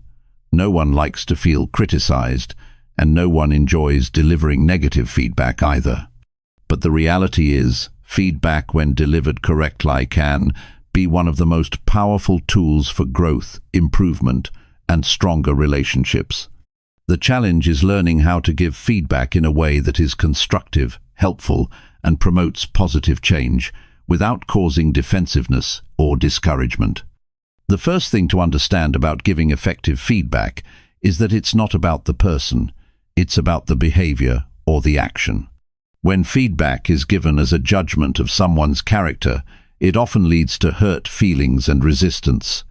No one likes to feel criticized, and no one enjoys delivering negative feedback either. But the reality is, feedback, when delivered correctly, can be one of the most powerful tools for growth, improvement, and stronger relationships. The challenge is learning how to give feedback in a way that is constructive, helpful, and promotes positive change, without causing defensiveness or discouragement. The first thing to understand about giving effective feedback is that it's not about the person, it's about the behavior or the action. When feedback is given as a judgment of someone's character, it often leads to hurt feelings and resistance.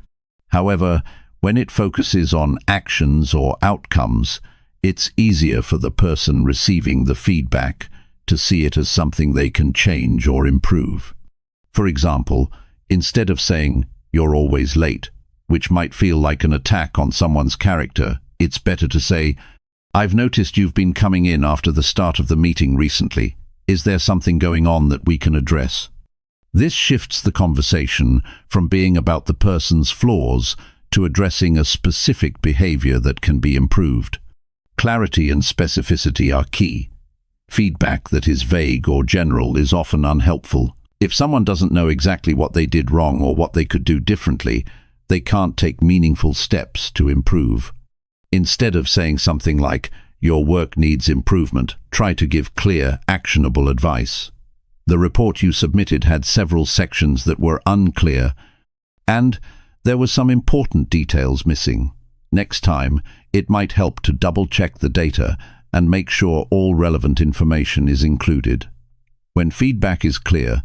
However, when it focuses on actions or outcomes, it's easier for the person receiving the feedback to see it as something they can change or improve. For example, instead of saying, "You're always late," which might feel like an attack on someone's character, it's better to say, "I've noticed you've been coming in after the start of the meeting recently. Is there something going on that we can address?" This shifts the conversation from being about the person's flaws to addressing a specific behavior that can be improved. Clarity and specificity are key. Feedback that is vague or general is often unhelpful. If someone doesn't know exactly what they did wrong or what they could do differently, they can't take meaningful steps to improve. Instead of saying something like, "Your work needs improvement," try to give clear, actionable advice. The report you submitted had several sections that were unclear, and there were some important details missing. Next time, it might help to double-check the data and make sure all relevant information is included. When feedback is clear,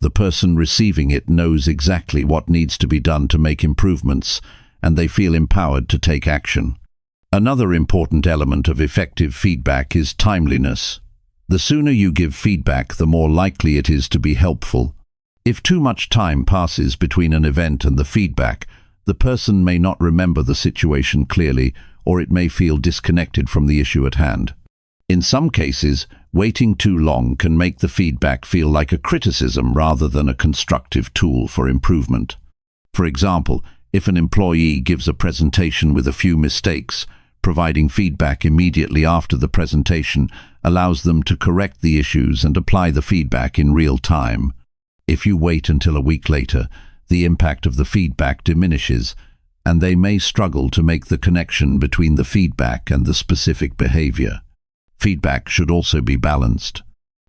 the person receiving it knows exactly what needs to be done to make improvements, and they feel empowered to take action. Another important element of effective feedback is timeliness. The sooner you give feedback, the more likely it is to be helpful. If too much time passes between an event and the feedback, the person may not remember the situation clearly, or it may feel disconnected from the issue at hand. In some cases, waiting too long can make the feedback feel like a criticism rather than a constructive tool for improvement. For example, if an employee gives a presentation with a few mistakes, providing feedback immediately after the presentation allows them to correct the issues and apply the feedback in real time. If you wait until a week later, the impact of the feedback diminishes, and they may struggle to make the connection between the feedback and the specific behavior. Feedback should also be balanced.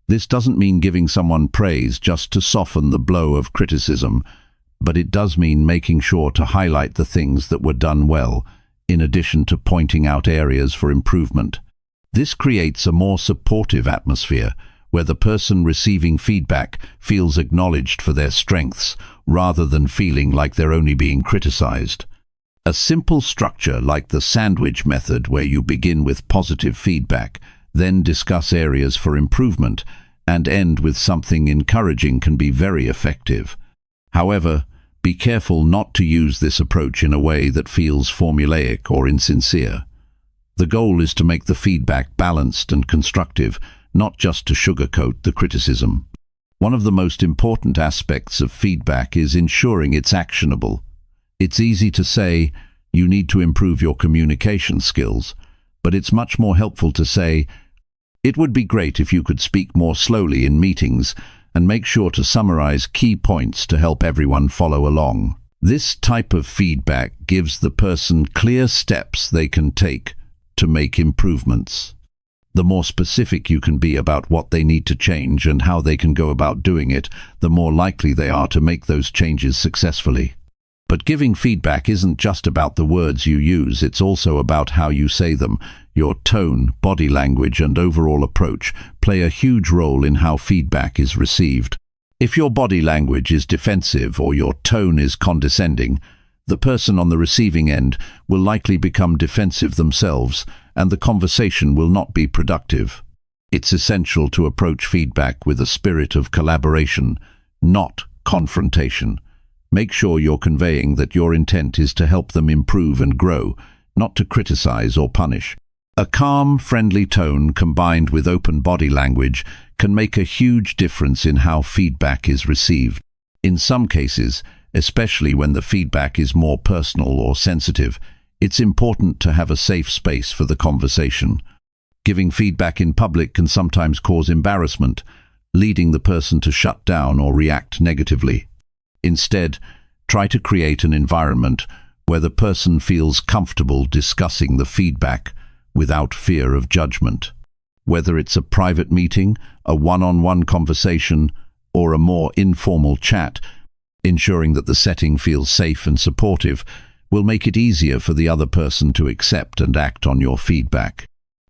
This doesn't mean giving someone praise just to soften the blow of criticism, but it does mean making sure to highlight the things that were done well, in addition to pointing out areas for improvement. This creates a more supportive atmosphere, where the person receiving feedback feels acknowledged for their strengths, rather than feeling like they're only being criticized. A simple structure like the sandwich method, where you begin with positive feedback, then discuss areas for improvement, and end with something encouraging, can be very effective. However, be careful not to use this approach in a way that feels formulaic or insincere. The goal is to make the feedback balanced and constructive, not just to sugarcoat the criticism. One of the most important aspects of feedback is ensuring it's actionable. It's easy to say, "You need to improve your communication skills," but it's much more helpful to say, "It would be great if you could speak more slowly in meetings," and make sure to summarize key points to help everyone follow along. This type of feedback gives the person clear steps they can take to make improvements. The more specific you can be about what they need to change and how they can go about doing it, the more likely they are to make those changes successfully. But giving feedback isn't just about the words you use, it's also about how you say them. Your tone, body language, and overall approach play a huge role in how feedback is received. If your body language is defensive or your tone is condescending, the person on the receiving end will likely become defensive themselves, and the conversation will not be productive. It's essential to approach feedback with a spirit of collaboration, not confrontation. Make sure you're conveying that your intent is to help them improve and grow, not to criticize or punish. A calm, friendly tone combined with open body language can make a huge difference in how feedback is received. In some cases, especially when the feedback is more personal or sensitive, it's important to have a safe space for the conversation. Giving feedback in public can sometimes cause embarrassment, leading the person to shut down or react negatively. Instead, try to create an environment where the person feels comfortable discussing the feedback without fear of judgment. Whether it's a private meeting, a one-on-one conversation, or a more informal chat, ensuring that the setting feels safe and supportive will make it easier for the other person to accept and act on your feedback.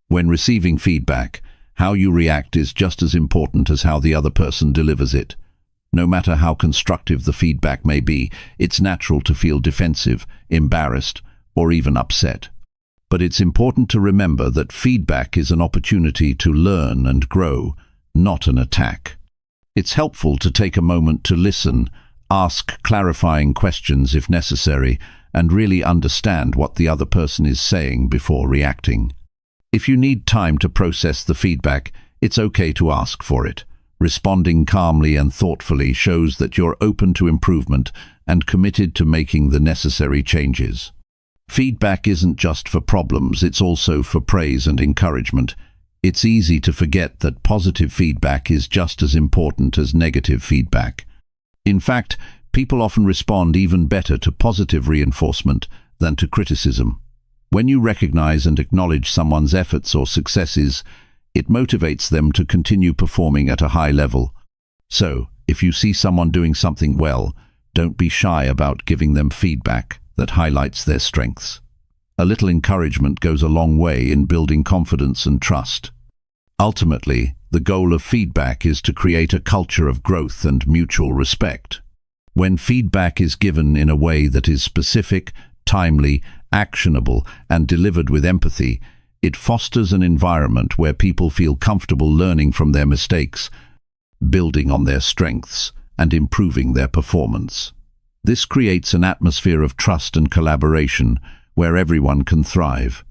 When receiving feedback, how you react is just as important as how the other person delivers it. No matter how constructive the feedback may be, it's natural to feel defensive, embarrassed, or even upset. But it's important to remember that feedback is an opportunity to learn and grow, not an attack. It's helpful to take a moment to listen, ask clarifying questions if necessary, and really understand what the other person is saying before reacting. If you need time to process the feedback, it's okay to ask for it. Responding calmly and thoughtfully shows that you're open to improvement and committed to making the necessary changes. Feedback isn't just for problems, it's also for praise and encouragement. It's easy to forget that positive feedback is just as important as negative feedback. In fact, people often respond even better to positive reinforcement than to criticism. When you recognize and acknowledge someone's efforts or successes, it motivates them to continue performing at a high level. So, if you see someone doing something well, don't be shy about giving them feedback that highlights their strengths. A little encouragement goes a long way in building confidence and trust. Ultimately, the goal of feedback is to create a culture of growth and mutual respect. When feedback is given in a way that is specific, timely, actionable, and delivered with empathy, it fosters an environment where people feel comfortable learning from their mistakes, building on their strengths, and improving their performance. This creates an atmosphere of trust and collaboration where everyone can thrive.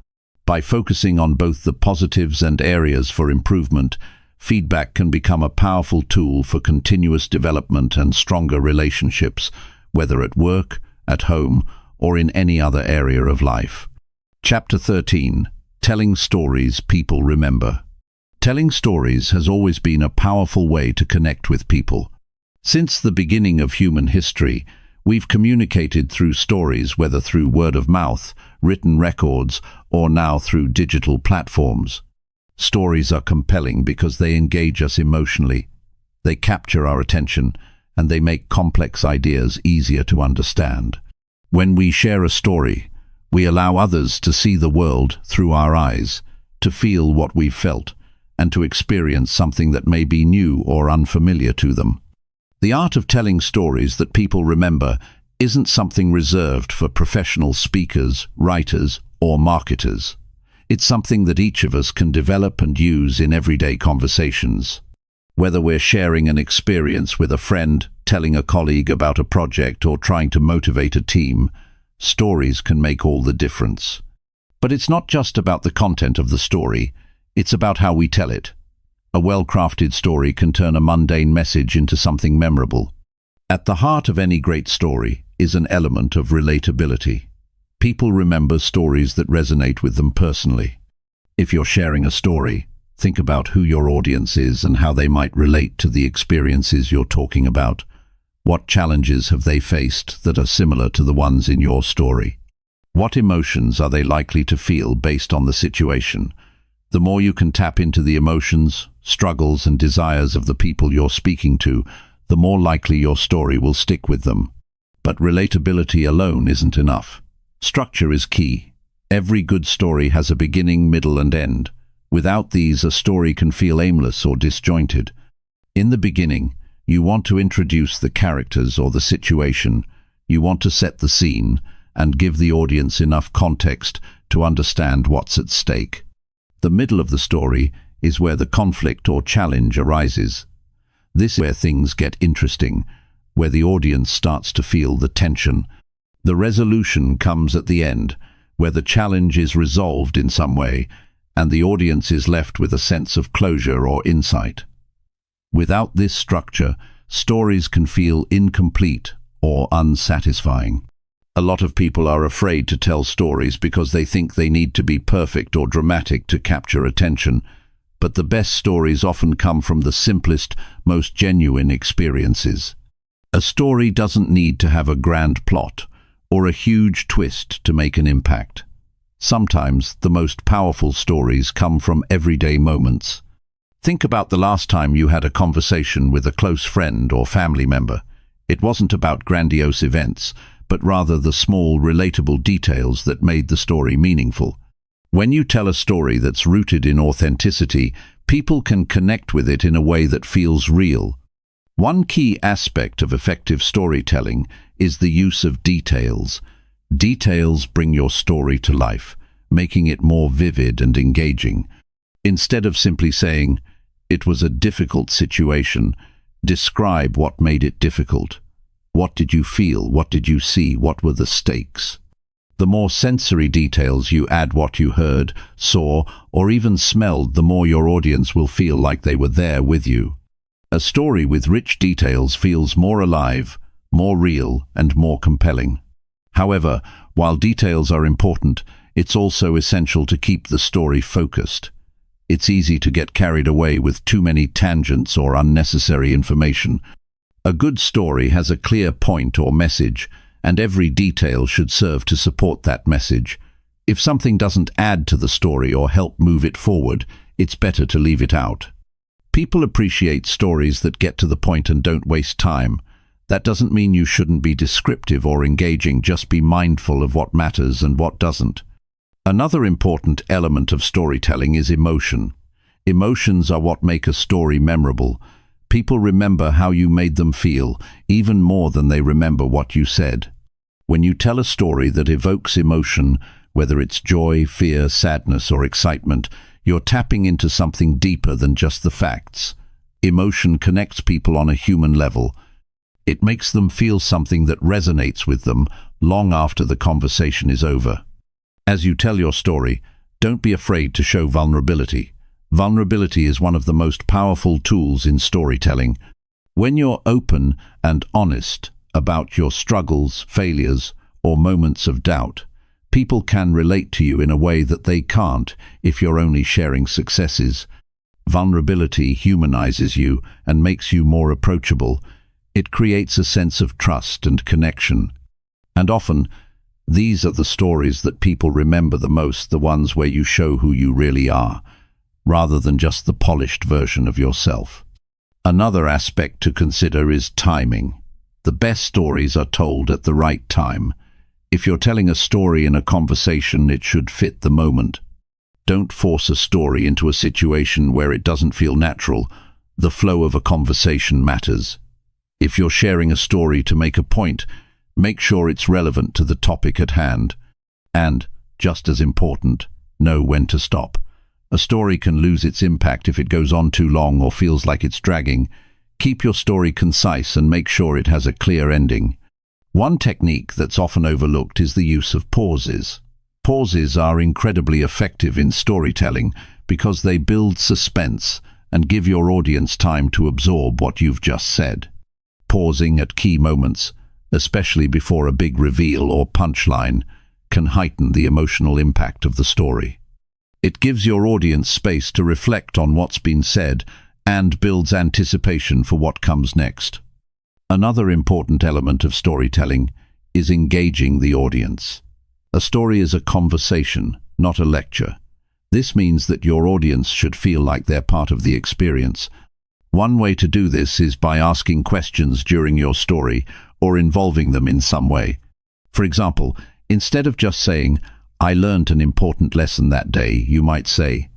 By focusing on both the positives and areas for improvement, feedback can become a powerful tool for continuous development and stronger relationships, whether at work, at home, or in any other area of life. Chapter 13. Telling stories people remember. Telling stories has always been a powerful way to connect with people. Since the beginning of human history, we've communicated through stories, whether through word of mouth, written records, or now through digital platforms. Stories are compelling because they engage us emotionally. They capture our attention, and they make complex ideas easier to understand. When we share a story, we allow others to see the world through our eyes, to feel what we've felt, and to experience something that may be new or unfamiliar to them. The art of telling stories that people remember isn't something reserved for professional speakers, writers, or marketers. It's something that each of us can develop and use in everyday conversations. Whether we're sharing an experience with a friend, telling a colleague about a project, or trying to motivate a team, stories can make all the difference. But it's not just about the content of the story, it's about how we tell it. A well-crafted story can turn a mundane message into something memorable. At the heart of any great story is an element of relatability. People remember stories that resonate with them personally. If you're sharing a story, think about who your audience is and how they might relate to the experiences you're talking about. What challenges have they faced that are similar to the ones in your story? What emotions are they likely to feel based on the situation? The more you can tap into the emotions, struggles, and desires of the people you're speaking to, the more likely your story will stick with them. But relatability alone isn't enough. Structure is key. Every good story has a beginning, middle, and end. Without these, a story can feel aimless or disjointed. In the beginning, you want to introduce the characters or the situation. You want to set the scene and give the audience enough context to understand what's at stake. The middle of the story is where the conflict or challenge arises. This is where things get interesting, where the audience starts to feel the tension. The resolution comes at the end, where the challenge is resolved in some way, and the audience is left with a sense of closure or insight. Without this structure, stories can feel incomplete or unsatisfying. A lot of people are afraid to tell stories because they think they need to be perfect or dramatic to capture attention, but the best stories often come from the simplest, most genuine experiences. A story doesn't need to have a grand plot or a huge twist to make an impact. Sometimes the most powerful stories come from everyday moments. Think about the last time you had a conversation with a close friend or family member. It wasn't about grandiose events, but rather the small, relatable details that made the story meaningful. When you tell a story that's rooted in authenticity, people can connect with it in a way that feels real. One key aspect of effective storytelling is the use of details. Details bring your story to life, making it more vivid and engaging. Instead of simply saying, "It was a difficult situation," describe what made it difficult. What did you feel? What did you see? What were the stakes? The more sensory details you add, what you heard, saw, or even smelled, the more your audience will feel like they were there with you. A story with rich details feels more alive, more real, and more compelling. However, while details are important, it's also essential to keep the story focused. It's easy to get carried away with too many tangents or unnecessary information. A good story has a clear point or message, and every detail should serve to support that message. If something doesn't add to the story or help move it forward, it's better to leave it out. People appreciate stories that get to the point and don't waste time. That doesn't mean you shouldn't be descriptive or engaging, just be mindful of what matters and what doesn't. Another important element of storytelling is emotion. Emotions are what make a story memorable. People remember how you made them feel, even more than they remember what you said. When you tell a story that evokes emotion, whether it's joy, fear, sadness, or excitement, you're tapping into something deeper than just the facts. Emotion connects people on a human level. It makes them feel something that resonates with them long after the conversation is over. As you tell your story, don't be afraid to show vulnerability. Vulnerability is one of the most powerful tools in storytelling. When you're open and honest about your struggles, failures, or moments of doubt, people can relate to you in a way that they can't if you're only sharing successes. Vulnerability humanizes you and makes you more approachable. It creates a sense of trust and connection. And often, these are the stories that people remember the most, the ones where you show who you really are, rather than just the polished version of yourself. Another aspect to consider is timing. The best stories are told at the right time. If you're telling a story in a conversation, it should fit the moment. Don't force a story into a situation where it doesn't feel natural. The flow of a conversation matters. If you're sharing a story to make a point, make sure it's relevant to the topic at hand. And, just as important, know when to stop. A story can lose its impact if it goes on too long or feels like it's dragging. Keep your story concise and make sure it has a clear ending. One technique that's often overlooked is the use of pauses. Pauses are incredibly effective in storytelling because they build suspense and give your audience time to absorb what you've just said. Pausing at key moments, especially before a big reveal or punchline, can heighten the emotional impact of the story. It gives your audience space to reflect on what's been said and builds anticipation for what comes next. Another important element of storytelling is engaging the audience. A story is a conversation, not a lecture. This means that your audience should feel like they're part of the experience. One way to do this is by asking questions during your story or involving them in some way. For example, instead of just saying, "I learned an important lesson that day," you might say,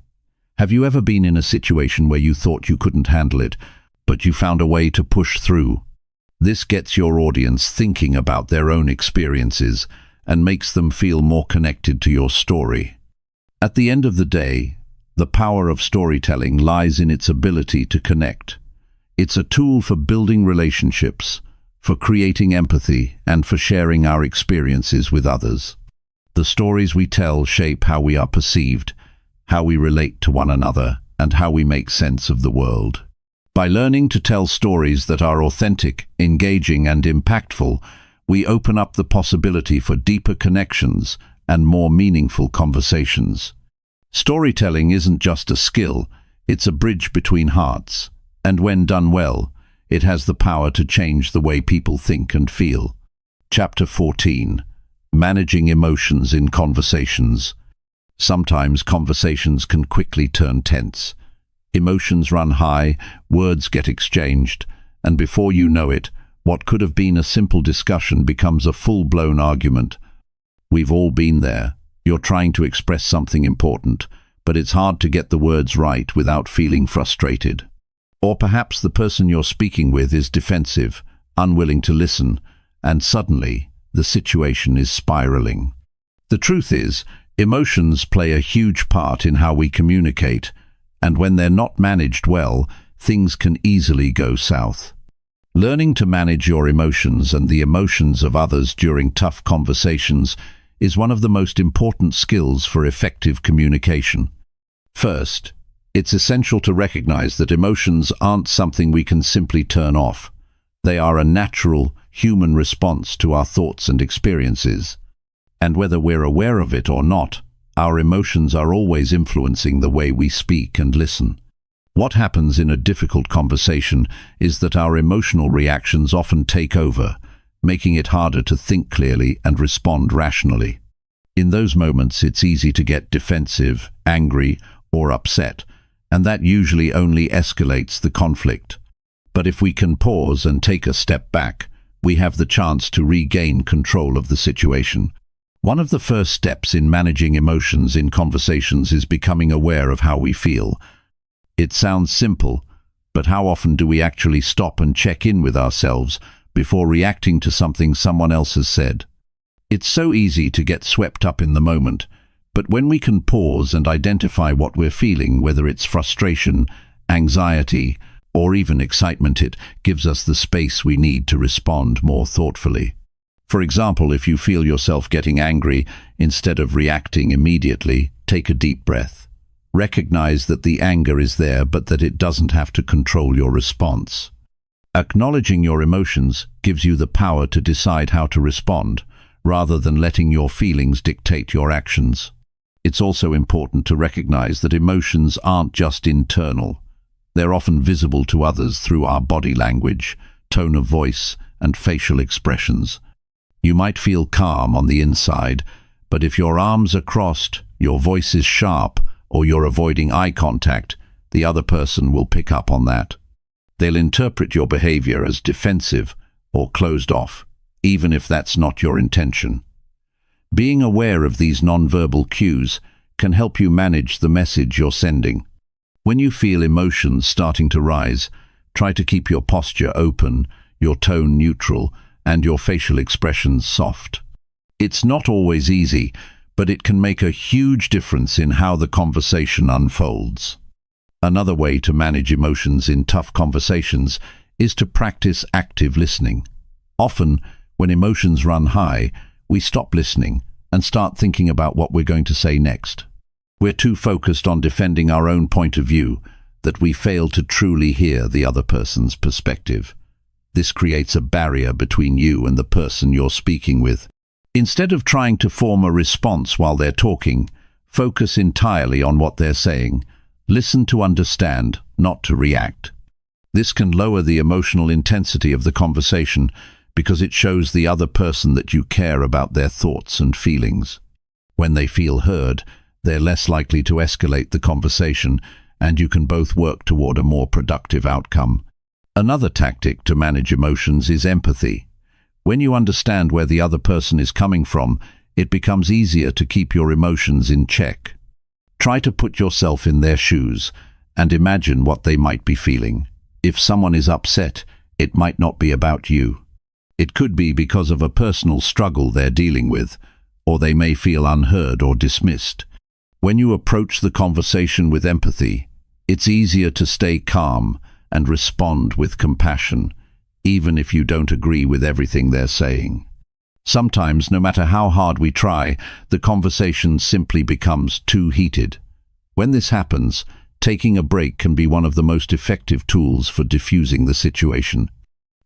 "Have you ever been in a situation where you thought you couldn't handle it, but you found a way to push through?" This gets your audience thinking about their own experiences and makes them feel more connected to your story. At the end of the day, the power of storytelling lies in its ability to connect. It's a tool for building relationships, for creating empathy, and for sharing our experiences with others. The stories we tell shape how we are perceived, how we relate to one another, and how we make sense of the world. By learning to tell stories that are authentic, engaging, and impactful, we open up the possibility for deeper connections and more meaningful conversations. Storytelling isn't just a skill, it's a bridge between hearts, and when done well, it has the power to change the way people think and feel. Chapter 14. Managing Emotions in Conversations. Sometimes conversations can quickly turn tense. Emotions run high, words get exchanged, and before you know it, what could have been a simple discussion becomes a full-blown argument. We've all been there. You're trying to express something important, but it's hard to get the words right without feeling frustrated. Or perhaps the person you're speaking with is defensive, unwilling to listen, and suddenly the situation is spiraling. The truth is, emotions play a huge part in how we communicate, and when they're not managed well, things can easily go south. Learning to manage your emotions and the emotions of others during tough conversations is one of the most important skills for effective communication. First, it's essential to recognize that emotions aren't something we can simply turn off. They are a natural, human response to our thoughts and experiences. And whether we're aware of it or not, our emotions are always influencing the way we speak and listen. What happens in a difficult conversation is that our emotional reactions often take over, making it harder to think clearly and respond rationally. In those moments, it's easy to get defensive, angry, or upset, and that usually only escalates the conflict. But if we can pause and take a step back, we have the chance to regain control of the situation. One of the first steps in managing emotions in conversations is becoming aware of how we feel. It sounds simple, but how often do we actually stop and check in with ourselves before reacting to something someone else has said? It's so easy to get swept up in the moment, but when we can pause and identify what we're feeling, whether it's frustration, anxiety, or even excitement, it gives us the space we need to respond more thoughtfully. For example, if you feel yourself getting angry, instead of reacting immediately, take a deep breath. Recognize that the anger is there, but that it doesn't have to control your response. Acknowledging your emotions gives you the power to decide how to respond, rather than letting your feelings dictate your actions. It's also important to recognize that emotions aren't just internal. They're often visible to others through our body language, tone of voice, and facial expressions. You might feel calm on the inside, but if your arms are crossed, your voice is sharp, or you're avoiding eye contact, the other person will pick up on that. They'll interpret your behavior as defensive or closed off, even if that's not your intention. Being aware of these nonverbal cues can help you manage the message you're sending. When you feel emotions starting to rise, try to keep your posture open, your tone neutral, and your facial expressions soft. It's not always easy, but it can make a huge difference in how the conversation unfolds. Another way to manage emotions in tough conversations is to practice active listening. Often, when emotions run high, we stop listening and start thinking about what we're going to say next. We're too focused on defending our own point of view that we fail to truly hear the other person's perspective. This creates a barrier between you and the person you're speaking with. Instead of trying to form a response while they're talking, focus entirely on what they're saying. Listen to understand, not to react. This can lower the emotional intensity of the conversation because it shows the other person that you care about their thoughts and feelings. When they feel heard, they're less likely to escalate the conversation, and you can both work toward a more productive outcome. Another tactic to manage emotions is empathy. When you understand where the other person is coming from, it becomes easier to keep your emotions in check. Try to put yourself in their shoes and imagine what they might be feeling. If someone is upset, it might not be about you. It could be because of a personal struggle they're dealing with, or they may feel unheard or dismissed. When you approach the conversation with empathy, it's easier to stay calm and respond with compassion. even if you don't agree with everything they're saying. Sometimes, no matter how hard we try, the conversation simply becomes too heated. When this happens, taking a break can be one of the most effective tools for diffusing the situation.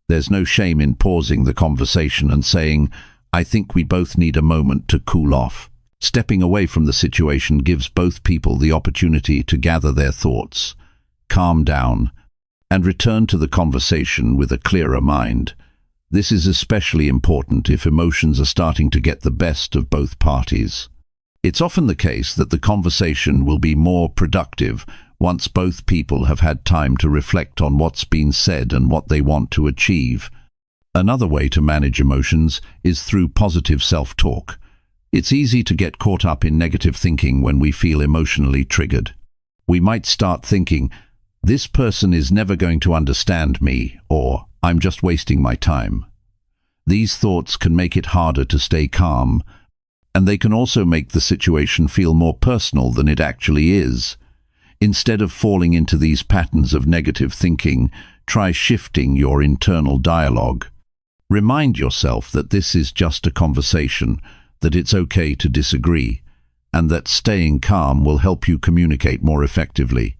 There's no shame in pausing the conversation and saying, "I think we both need a moment to cool off." Stepping away from the situation gives both people the opportunity to gather their thoughts, calm down, and return to the conversation with a clearer mind. This is especially important if emotions are starting to get the best of both parties. It's often the case that the conversation will be more productive once both people have had time to reflect on what's been said and what they want to achieve. Another way to manage emotions is through positive self-talk. It's easy to get caught up in negative thinking when we feel emotionally triggered. We might start thinking, "This person is never going to understand me," or "I'm just wasting my time." These thoughts can make it harder to stay calm, and they can also make the situation feel more personal than it actually is. Instead of falling into these patterns of negative thinking, try shifting your internal dialogue. Remind yourself that this is just a conversation, that it's okay to disagree, and that staying calm will help you communicate more effectively.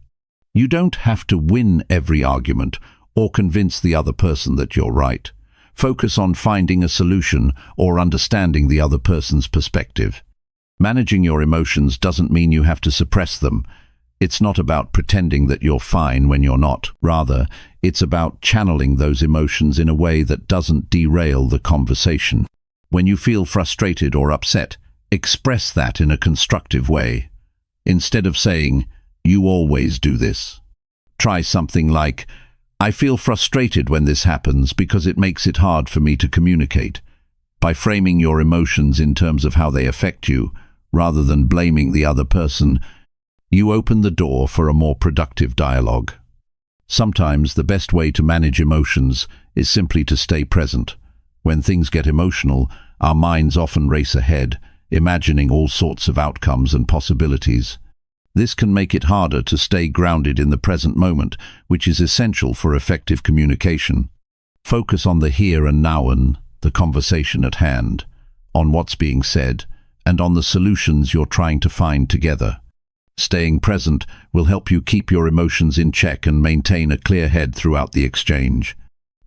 You don't have to win every argument or convince the other person that you're right. Focus on finding a solution or understanding the other person's perspective. Managing your emotions doesn't mean you have to suppress them. It's not about pretending that you're fine when you're not. Rather, it's about channeling those emotions in a way that doesn't derail the conversation. When you feel frustrated or upset, express that in a constructive way. Instead of saying, "You always do this," try something like, "I feel frustrated when this happens because it makes it hard for me to communicate." By framing your emotions in terms of how they affect you, rather than blaming the other person, you open the door for a more productive dialogue. Sometimes the best way to manage emotions is simply to stay present. When things get emotional, our minds often race ahead, imagining all sorts of outcomes and possibilities. This can make it harder to stay grounded in the present moment, which is essential for effective communication. Focus on the here and now and the conversation at hand, on what's being said, and on the solutions you're trying to find together. Staying present will help you keep your emotions in check and maintain a clear head throughout the exchange.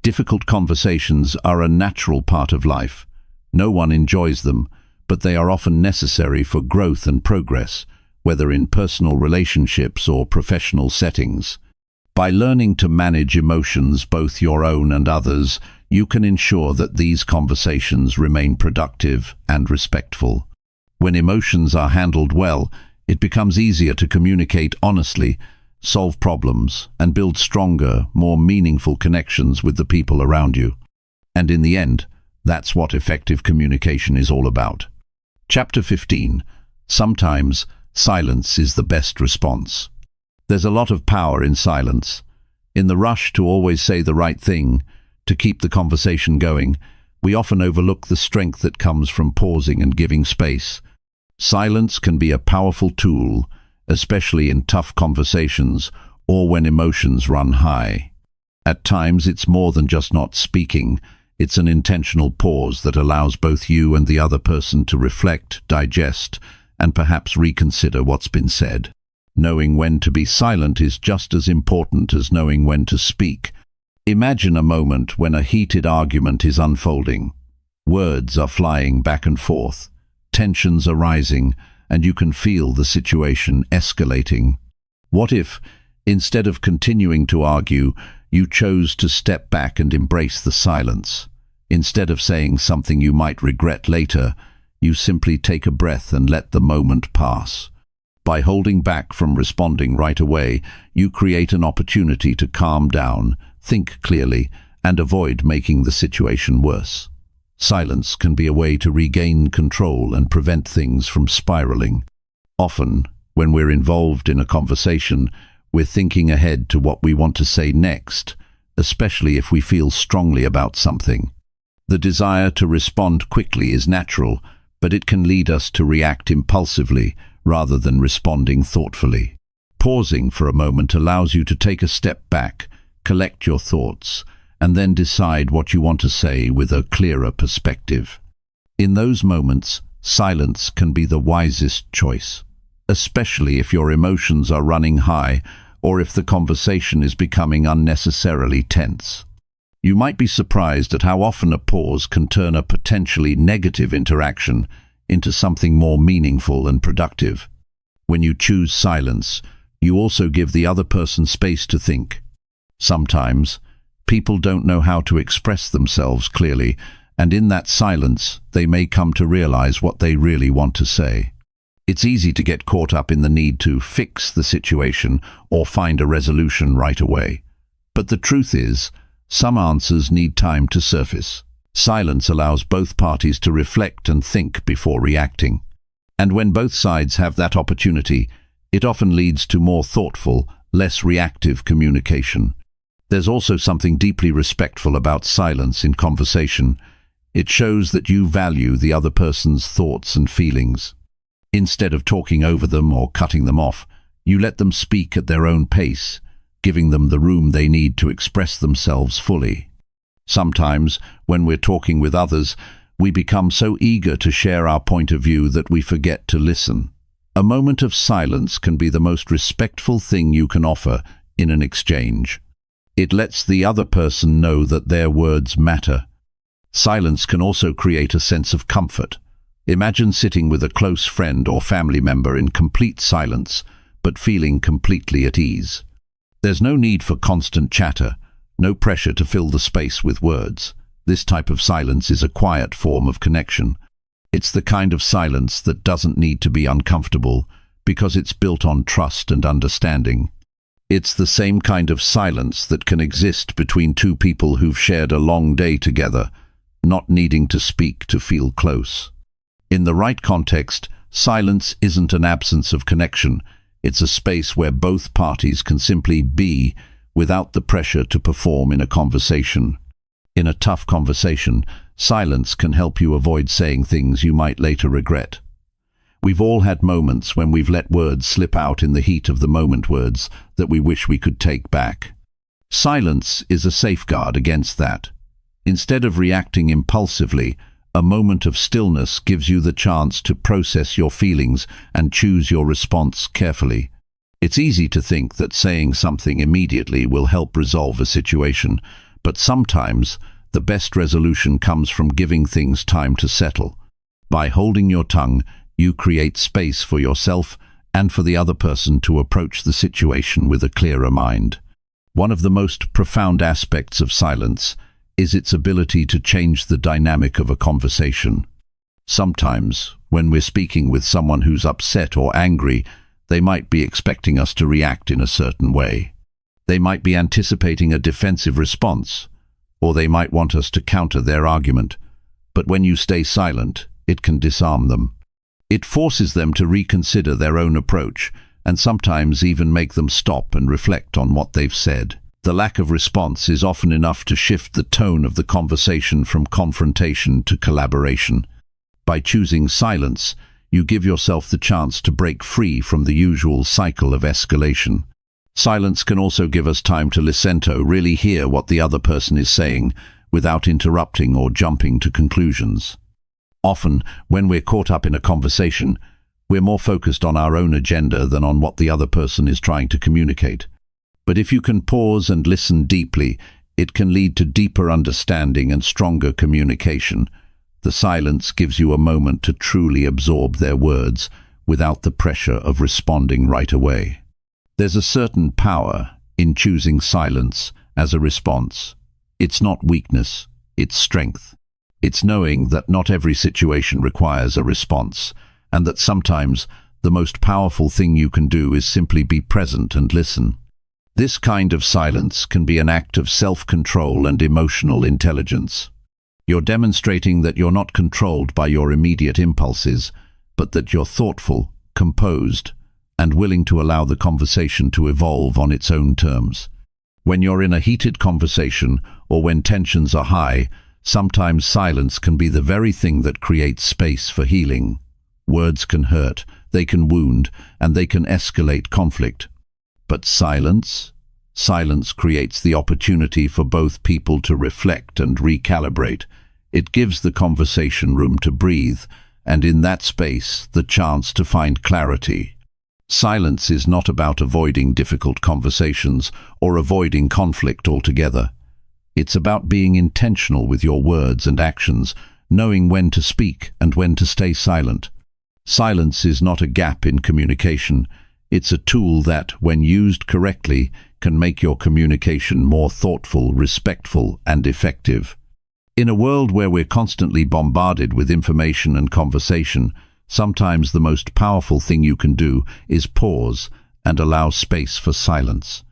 Difficult conversations are a natural part of life. No one enjoys them, but they are often necessary for growth and progress, whether in personal relationships or professional settings. By learning to manage emotions, both your own and others, you can ensure that these conversations remain productive and respectful. When emotions are handled well, it becomes easier to communicate honestly, solve problems, and build stronger, more meaningful connections with the people around you. And in the end, that's what effective communication is all about. Chapter 15. Sometimes silence is the best response. There's a lot of power in silence. In the rush to always say the right thing, to keep the conversation going, we often overlook the strength that comes from pausing and giving space. Silence can be a powerful tool, especially in tough conversations or when emotions run high. At times, it's more than just not speaking. It's an intentional pause that allows both you and the other person to reflect, digest, and perhaps reconsider what's been said. Knowing when to be silent is just as important as knowing when to speak. Imagine a moment when a heated argument is unfolding. Words are flying back and forth. Tensions are rising, and you can feel the situation escalating. What if, instead of continuing to argue, you chose to step back and embrace the silence? Instead of saying something you might regret later, you simply take a breath and let the moment pass. By holding back from responding right away, you create an opportunity to calm down, think clearly, and avoid making the situation worse. Silence can be a way to regain control and prevent things from spiraling. Often, when we're involved in a conversation, we're thinking ahead to what we want to say next, especially if we feel strongly about something. The desire to respond quickly is natural, but it can lead us to react impulsively rather than responding thoughtfully. Pausing for a moment allows you to take a step back, collect your thoughts, and then decide what you want to say with a clearer perspective. In those moments, silence can be the wisest choice, especially if your emotions are running high or if the conversation is becoming unnecessarily tense. You might be surprised at how often a pause can turn a potentially negative interaction into something more meaningful and productive. When you choose silence, you also give the other person space to think. Sometimes, people don't know how to express themselves clearly, and in that silence, they may come to realize what they really want to say. It's easy to get caught up in the need to fix the situation or find a resolution right away. But the truth is, some answers need time to surface. Silence allows both parties to reflect and think before reacting. And when both sides have that opportunity, it often leads to more thoughtful, less reactive communication. There's also something deeply respectful about silence in conversation. It shows that you value the other person's thoughts and feelings. Instead of talking over them or cutting them off, you let them speak at their own pace, giving them the room they need to express themselves fully. Sometimes, when we're talking with others, we become so eager to share our point of view that we forget to listen. A moment of silence can be the most respectful thing you can offer in an exchange. It lets the other person know that their words matter. Silence can also create a sense of comfort. Imagine sitting with a close friend or family member in complete silence, but feeling completely at ease. There's no need for constant chatter, no pressure to fill the space with words. This type of silence is a quiet form of connection. It's the kind of silence that doesn't need to be uncomfortable because it's built on trust and understanding. It's the same kind of silence that can exist between two people who've shared a long day together, not needing to speak to feel close. In the right context, silence isn't an absence of connection. It's a space where both parties can simply be without the pressure to perform in a conversation. In a tough conversation, silence can help you avoid saying things you might later regret. We've all had moments when we've let words slip out in the heat of the moment, words that we wish we could take back. Silence is a safeguard against that. Instead of reacting impulsively, a moment of stillness gives you the chance to process your feelings and choose your response carefully. It's easy to think that saying something immediately will help resolve a situation, but sometimes the best resolution comes from giving things time to settle. By holding your tongue, you create space for yourself and for the other person to approach the situation with a clearer mind. One of the most profound aspects of silence is its ability to change the dynamic of a conversation. Sometimes, when we're speaking with someone who's upset or angry, they might be expecting us to react in a certain way. They might be anticipating a defensive response, or they might want us to counter their argument. But when you stay silent, it can disarm them. It forces them to reconsider their own approach, and sometimes even make them stop and reflect on what they've said. The lack of response is often enough to shift the tone of the conversation from confrontation to collaboration. By choosing silence, you give yourself the chance to break free from the usual cycle of escalation. Silence can also give us time to listen, to really hear what the other person is saying, without interrupting or jumping to conclusions. Often, when we're caught up in a conversation, we're more focused on our own agenda than on what the other person is trying to communicate. But if you can pause and listen deeply, it can lead to deeper understanding and stronger communication. The silence gives you a moment to truly absorb their words without the pressure of responding right away. There's a certain power in choosing silence as a response. It's not weakness, it's strength. It's knowing that not every situation requires a response, and that sometimes the most powerful thing you can do is simply be present and listen. This kind of silence can be an act of self-control and emotional intelligence. You're demonstrating that you're not controlled by your immediate impulses, but that you're thoughtful, composed, and willing to allow the conversation to evolve on its own terms. When you're in a heated conversation or when tensions are high, sometimes silence can be the very thing that creates space for healing. Words can hurt, they can wound, and they can escalate conflict. But silence Silence creates the opportunity for both people to reflect and recalibrate. It gives the conversation room to breathe, and in that space, the chance to find clarity. Silence is not about avoiding difficult conversations or avoiding conflict altogether. It's about being intentional with your words and actions, knowing when to speak and when to stay silent. Silence is not a gap in communication. It's a tool that, when used correctly, can make your communication more thoughtful, respectful, and effective. In a world where we're constantly bombarded with information and conversation, sometimes the most powerful thing you can do is pause and allow space for silence.